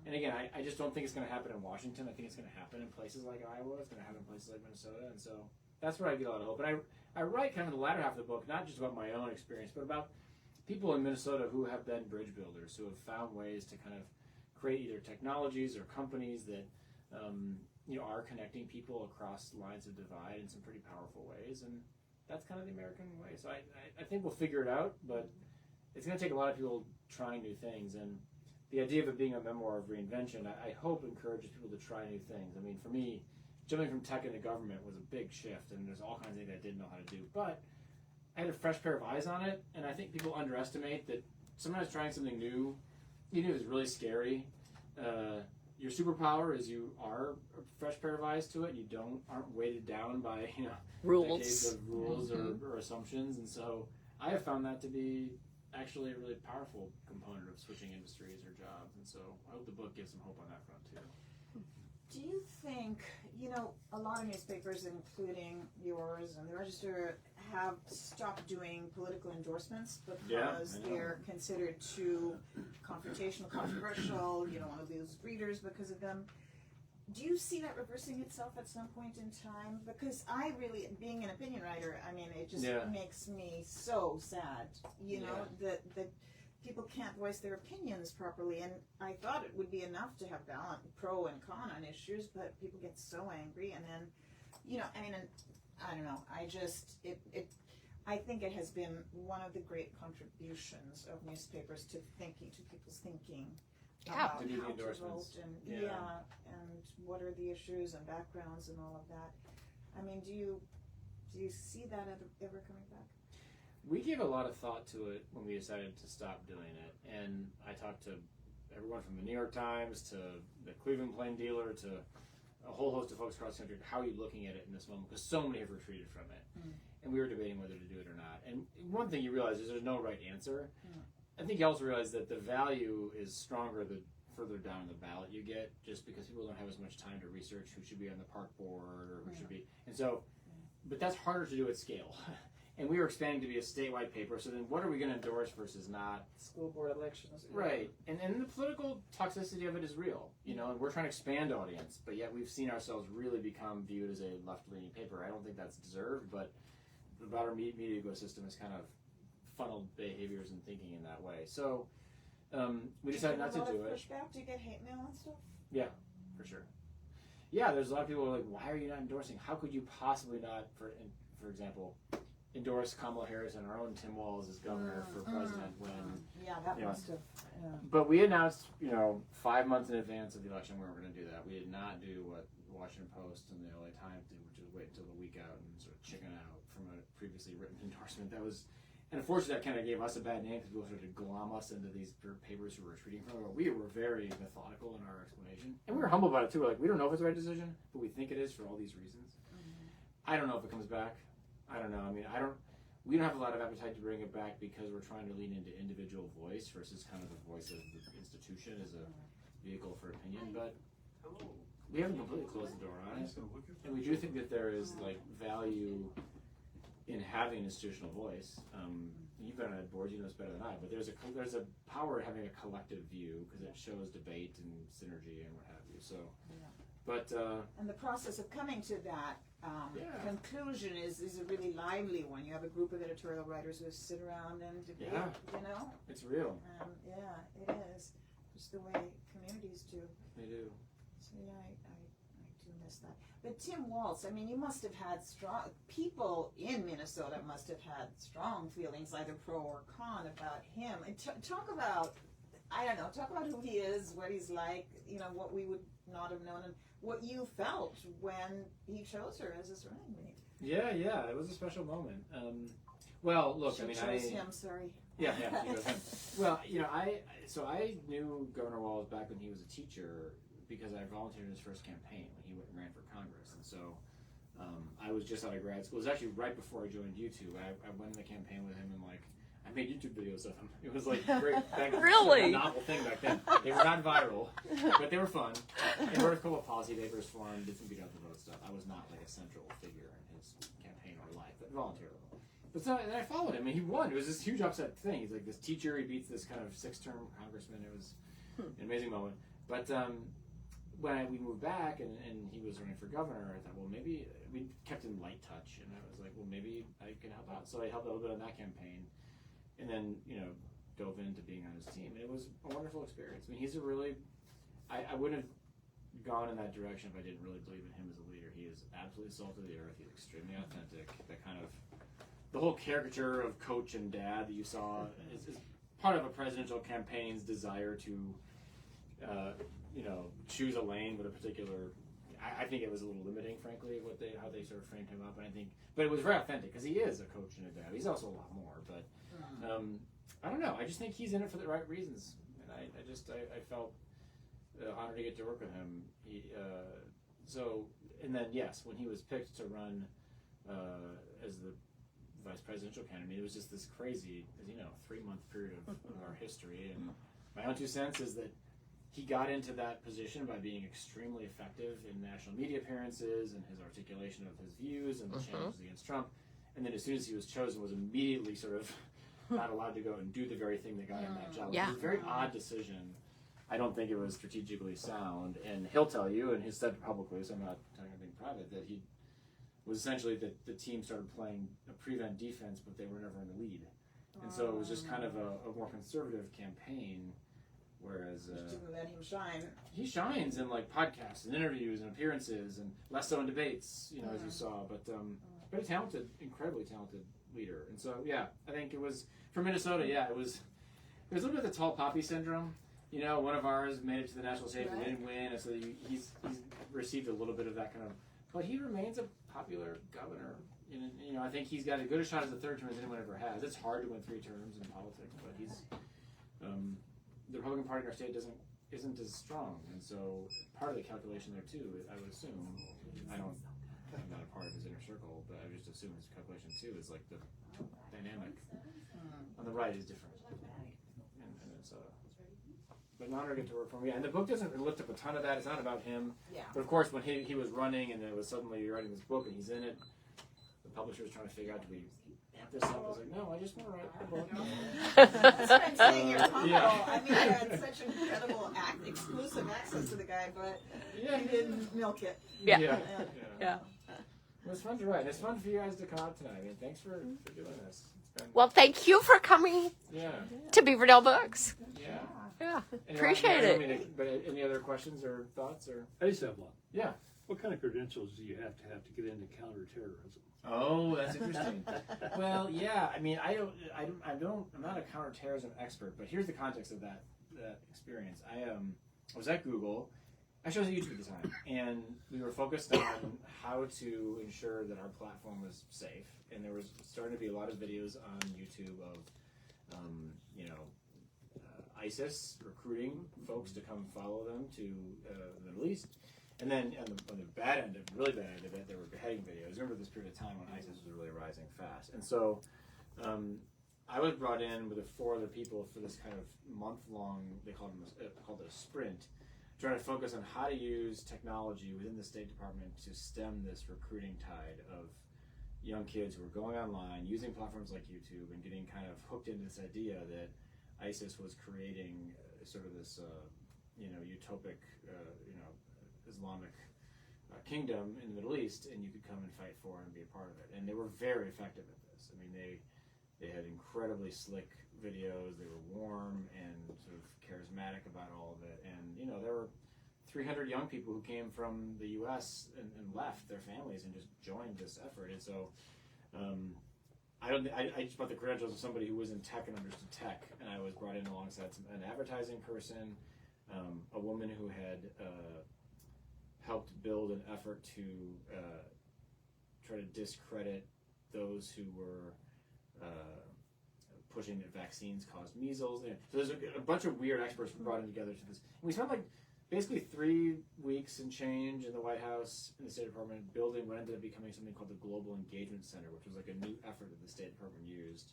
B: And again, I just don't think it's going to happen in Washington. I think it's going to happen in places like Iowa. It's going to happen in places like Minnesota. And so that's where I get a lot of hope. And I write kind of in the latter half of the book, not just about my own experience, but about people in Minnesota who have been bridge builders, who have found ways to kind of create either technologies or companies that are connecting people across lines of divide in some pretty powerful ways. And that's kind of the American way. So I think we'll figure it out, but it's going to take a lot of people trying new things. And the idea of it being a memoir of reinvention, I hope encourages people to try new things. I mean, for me, jumping from tech into government was a big shift, and there's all kinds of things I didn't know how to do. But I had a fresh pair of eyes on it, and I think people underestimate that sometimes trying something new, even if it's really scary, your superpower is you are a fresh pair of eyes to it. You aren't weighted down by
F: Rules.
B: decades of rules or assumptions, and so I have found that to be actually a really powerful component of switching industries or jobs, and so I hope the book gives some hope on that front too.
C: Do you think, a lot of newspapers, including yours and the Register, have stopped doing political endorsements because they're considered too confrontational, controversial, you don't want to lose readers because of them? Do you see that reversing itself at some point in time? Because I really, being an opinion writer, I mean, it just makes me so sad, that people can't voice their opinions properly. And I thought it would be enough to have balance, pro and con on issues, but people get so angry. And then, I don't know. I think it has been one of the great contributions of newspapers to people's thinking. About
B: to do the
C: how to
B: endorsements.
C: vote and what are the issues and backgrounds and all of that. I mean, do you see that ever coming back?
B: We gave a lot of thought to it when we decided to stop doing it, and I talked to everyone from the New York Times to the Cleveland Plain Dealer to a whole host of folks across the country. How are you looking at it in this moment? Because so many have retreated from it, and we were debating whether to do it or not. And one thing you realize is there's no right answer. I think you also realize that the value is stronger the further down the ballot you get, just because people don't have as much time to research who should be on the park board or who should be. And so, but that's harder to do at scale. And we were expanding to be a statewide paper, so then what are we going to endorse versus not?
C: School board elections.
B: Right. And the political toxicity of it is real, and we're trying to expand audience, but yet we've seen ourselves really become viewed as a left-leaning paper. I don't think that's deserved, but the broader media ecosystem has kind of funneled behaviors and thinking in that way. So we decided not to do it.
C: Do you get a lot of pushback? Do you get hate mail and stuff?
B: Yeah, for sure. Yeah, there's a lot of people who are like, why are you not endorsing? How could you possibly not, for example, endorse Kamala Harris and our own Tim Walz as governor for president when...
C: Yeah, that must have...
B: But we announced, 5 months in advance of the election we were going to do that. We did not do what the Washington Post and the LA Times did, which is wait until the week out and sort of chicken out from a previously written endorsement. That was... And unfortunately, that kind of gave us a bad name because people started to glom us into these papers who were retreating from it. But we were very methodical in our explanation. And we were humble about it, too. We're like, we don't know if it's the right decision, but we think it is for all these reasons. I don't know if it comes back. I don't know. I mean, we don't have a lot of appetite to bring it back because we're trying to lean into individual voice versus kind of the voice of the institution as a vehicle for opinion. But we haven't completely closed the door on it. And we do think that there is, value in having an institutional voice. You've been on boards, you know this better than I, but there's a power in having a collective view because it shows debate and synergy and what have you. So, but
C: and the process of coming to that conclusion is a really lively one. You have a group of editorial writers who sit around and debate.
B: It's real.
C: It is. Just the way communities do.
B: They do.
C: So I do miss that. But Tim Walz, I mean, you must have had people in Minnesota must have had strong feelings, either pro or con, about him. And talk about who he is, what he's like, what we would not have known, and what you felt when he chose her as his running mate.
B: Yeah, it was a special moment. Well, look,
C: She chose him, sorry.
B: Yeah, she chose him. Well, I knew Governor Walz back when he was a teacher because I volunteered in his first campaign when he went and ran for Congress, and so I was just out of grad school. It was actually right before I joined YouTube. I went in the campaign with him and I made YouTube videos of him. It was great.
F: Really?
B: A novel thing back then. They were not viral, but they were fun. I wrote a couple of policy papers for him, did some beat out the vote stuff. I was not a central figure in his campaign or life, but voluntarily. But so and I followed him, and he won. It was this huge upset thing. He's like this teacher. He beats this kind of 6-term congressman. It was an amazing moment. But when we moved back and he was running for governor, I thought, well, maybe we kept in light touch, and I was like, well, maybe I can help out. So I helped a little bit on that campaign, and then dove into being on his team, and it was a wonderful experience. I mean, he's a really, I wouldn't have gone in that direction if I didn't really believe in him as a leader. He is absolutely salt of the earth. He's extremely authentic. That kind of the whole caricature of coach and dad that you saw is part of a presidential campaign's desire to choose a lane with a particular. I think it was a little limiting, frankly, how they sort of framed him up. And but it was very authentic because he is a coach and a dad. He's also a lot more, but I don't know. I just think he's in it for the right reasons, and I felt honored to get to work with him. And then yes, when he was picked to run as the vice presidential candidate, it was just this crazy, 3-month period of our history. And my own 2 cents is that he got into that position by being extremely effective in national media appearances and his articulation of his views and the challenges against Trump. And then as soon as he was chosen, was immediately sort of not allowed to go and do the very thing that got him that job.
F: Yeah.
B: It was a very odd decision. I don't think it was strategically sound. And he'll tell you, and he's said publicly, so I'm not telling anything private, that he was essentially that the team started playing a prevent defense, but they were never in the lead. And so it was just kind of a more conservative campaign. Whereas
C: didn't let him shine.
B: He shines in like podcasts and interviews and appearances, and less so in debates, as you saw. But very talented, incredibly talented leader. And so I think it was for Minnesota. Yeah, it was a little bit of the tall poppy syndrome. One of ours made it to the national stage, but didn't win, and so he's received a little bit of that kind of. But he remains a popular governor. I think he's got as good a shot as a third term as anyone ever has. It's hard to win 3 terms in politics, but he's. The Republican Party in our state isn't as strong, and so part of the calculation there too, I would assume, I'm not a part of his inner circle, but I would just assume his calculation too is like the dynamic on the right is different, and it's but an honor to get to work for him. Yeah, and the book doesn't lift up a ton of that. It's not about him, but of course when he was running and it was suddenly writing this book and he's in it, the publisher was trying to figure out, do we amp this up? I was like, no, I just want to write a book.
C: That's what I'm saying. You're humble.
B: Yeah.
C: I mean, you had such incredible exclusive access to the guy, but you didn't milk it.
F: Yeah.
B: It was fun to write. It's fun for you guys to come out tonight. I mean, thanks for doing this. It's been,
F: Well, thank you for coming to Beaverdale Books.
B: Yeah.
F: Yeah,
B: Anyway,
F: appreciate
B: I
F: it.
B: mean, but any other questions or thoughts? Or
D: I just have one.
B: Yeah.
D: What kind of credentials do you have to get into counterterrorism?
B: Oh, that's interesting. Well, yeah. I mean, I'm not a counterterrorism expert, but here's the context of that experience. I was at Google. Actually, I was at YouTube at the time, and we were focused on how to ensure that our platform was safe. And there was starting to be a lot of videos on YouTube of, ISIS recruiting folks to come follow them to the Middle East. And then on the bad end, really bad end of it, there were beheading videos. Remember this period of time when ISIS was really rising fast. And so I was brought in with 4 other people for this kind of month-long, they called it a sprint, trying to focus on how to use technology within the State Department to stem this recruiting tide of young kids who were going online, using platforms like YouTube, and getting kind of hooked into this idea that ISIS was creating sort of this, utopic, Islamic kingdom in the Middle East, and you could come and fight for and be a part of it. And they were very effective at this. I mean, they had incredibly slick videos. They were warm and sort of charismatic about all of it. And there were 300 young people who came from the U.S. and left their families and just joined this effort. And so I just brought the credentials of somebody who was in tech and understood tech, and I was brought in alongside an advertising person, a woman who had helped build an effort to try to discredit those who were pushing that vaccines caused measles. And so there's a bunch of weird experts brought in together to this. And we spent basically 3 weeks and change in the White House, in the State Department, building what ended up becoming something called the Global Engagement Center, which was like a new effort that the State Department used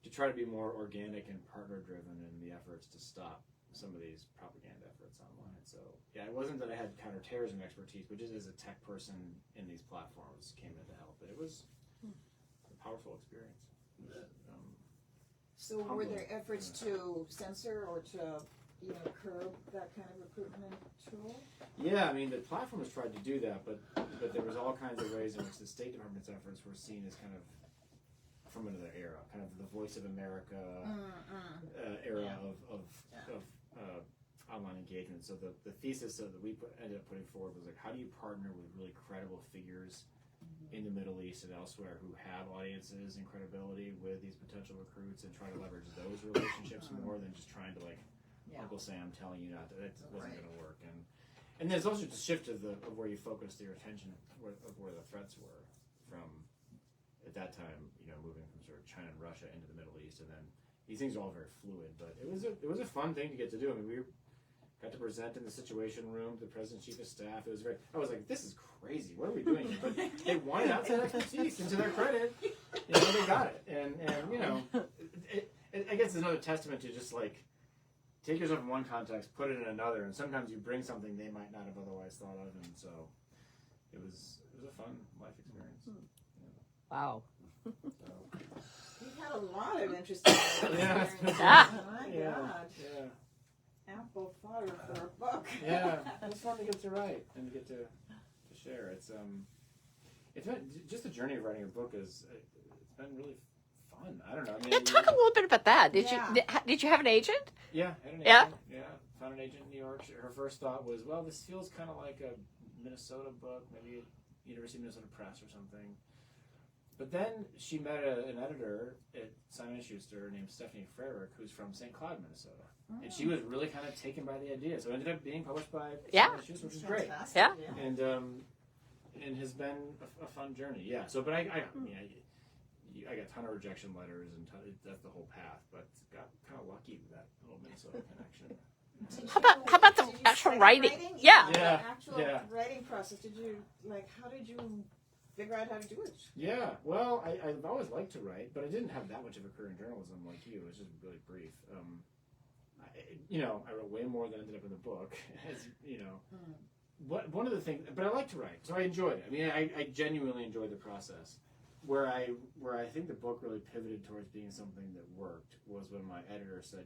B: to try to be more organic and partner-driven in the efforts to stop some of these propaganda efforts online. So, yeah, it wasn't that I had counterterrorism expertise, but just as a tech person in these platforms came in to help. But it was a powerful experience.
C: So were there efforts to censor or to curb that kind of recruitment tool?
B: Yeah, I mean, the platform has tried to do that, but there was all kinds of ways in which the State Department's efforts were seen as kind of from another era, kind of the Voice of America era of online engagement. So the thesis that we ended up putting forward was like, how do you partner with really credible figures in the Middle East and elsewhere who have audiences and credibility with these potential recruits, and try to leverage those relationships more than just trying to
C: Yeah.
B: Uncle Sam telling you not to, that wasn't going to work. And there's also the shift of where you focused your attention of where the threats were from at that time, moving from sort of China and Russia into the Middle East, and then these things are all very fluid. But it was a fun thing to get to do. I mean, we got to present in the Situation Room to the President's Chief of Staff. I was like, this is crazy. What are we doing here? But they wanted outside expertise, and to their credit, they got it. And I guess it's another testament to just like take yourself in one context, put it in another, and sometimes you bring something they might not have otherwise thought of, and so it was a fun life experience.
F: Wow.
B: So.
C: We've had a lot of interesting experiences.
F: Yeah.
C: My
B: Yeah.
C: God.
B: Yeah.
C: Apple fodder for a book.
B: Yeah. It's fun to get to write and to get to share. It's been just the journey of writing a book it's been really fun. I don't know. I mean,
F: Yeah, talk a little bit about that.
C: Yeah.
F: Did you have an agent?
B: Yeah, I had an
F: Yeah?
B: agent. Yeah, found an agent in New York. Her first thought was, well, this feels kind of like a Minnesota book, maybe University of Minnesota Press or something. But then she met an editor at Simon & Schuster named Stephanie Frerick, who's from St. Cloud, Minnesota. And she was really kind of taken by the idea. So it ended up being published by Simon & Schuster, which is great.
C: Fantastic,
F: Yeah.
B: And has been a fun journey. Yeah. So, but I got a ton of rejection letters, and that's the whole path. But got kind of lucky with that little Minnesota connection.
F: How about the
C: Did you
F: actual
C: study
F: writing? Yeah.
C: The
B: Yeah.
C: actual
B: Yeah.
C: writing process. How did you figure out how to do it?
B: Yeah, well, I've always liked to write, but I didn't have that much of a career in journalism like you. It was just really brief. I wrote way more than ended up in the book, as you know. One of the things, but I like to write, so I enjoyed it. I mean, I genuinely enjoyed the process. Where I think the book really pivoted towards being something that worked was when my editor said,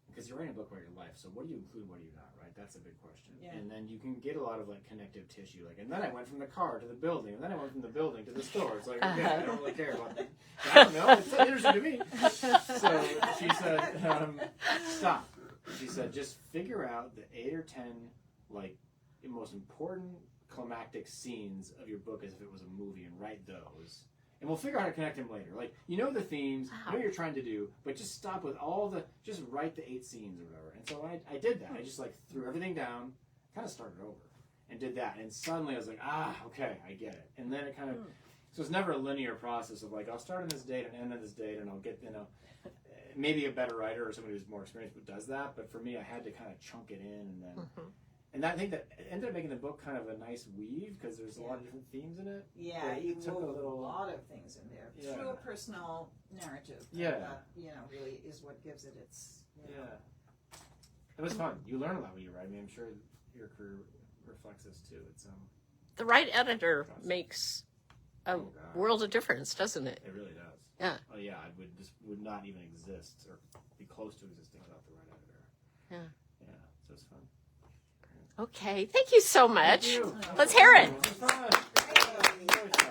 B: because you're writing a book about your life, so what do you include, what do you not, right? That's a big question.
C: Yeah.
B: And then you can get a lot of like connective tissue, and then I went from the car to the building, and then I went from the building to the store. It's like, okay, I don't really care about that. I don't know, it's interesting to me. So she said, stop. She said, just figure out the 8 or 10 like the most important climactic scenes of your book as if it was a movie, and write those. And we'll figure out how to connect them later. Like, the themes, you know what you're trying to do, but just stop with just write the 8 scenes or whatever. And so I did that. I just threw everything down, kind of started over, and did that. And suddenly I was like, okay, I get it. And then it kind of, so it's never a linear process of I'll start on this date and end on this date, and I'll get, maybe a better writer or somebody who's more experienced does that. But for me, I had to kind of chunk it in, and then, and I think that ended up making the book kind of a nice weave because there's a lot of different themes in it.
C: Yeah,
B: But
C: you
B: it took
C: wove
B: a little-
C: a lot of things in there through
B: Yeah.
C: a personal narrative.
B: Yeah.
C: That, really is what gives it its.
B: Yeah. It was fun. You learn a lot when you write. I mean, I'm sure your career reflects this too. It's
F: The right editor makes a
B: Oh, God.
F: world of difference, doesn't it?
B: It really does.
F: Yeah.
B: Oh yeah, I would not even exist or be close to existing without the right editor.
F: Yeah.
B: Yeah. So it's fun.
F: Okay. Thank you so much.
B: Thank you.
F: Let's hear it.
B: It was fun.
C: Hey.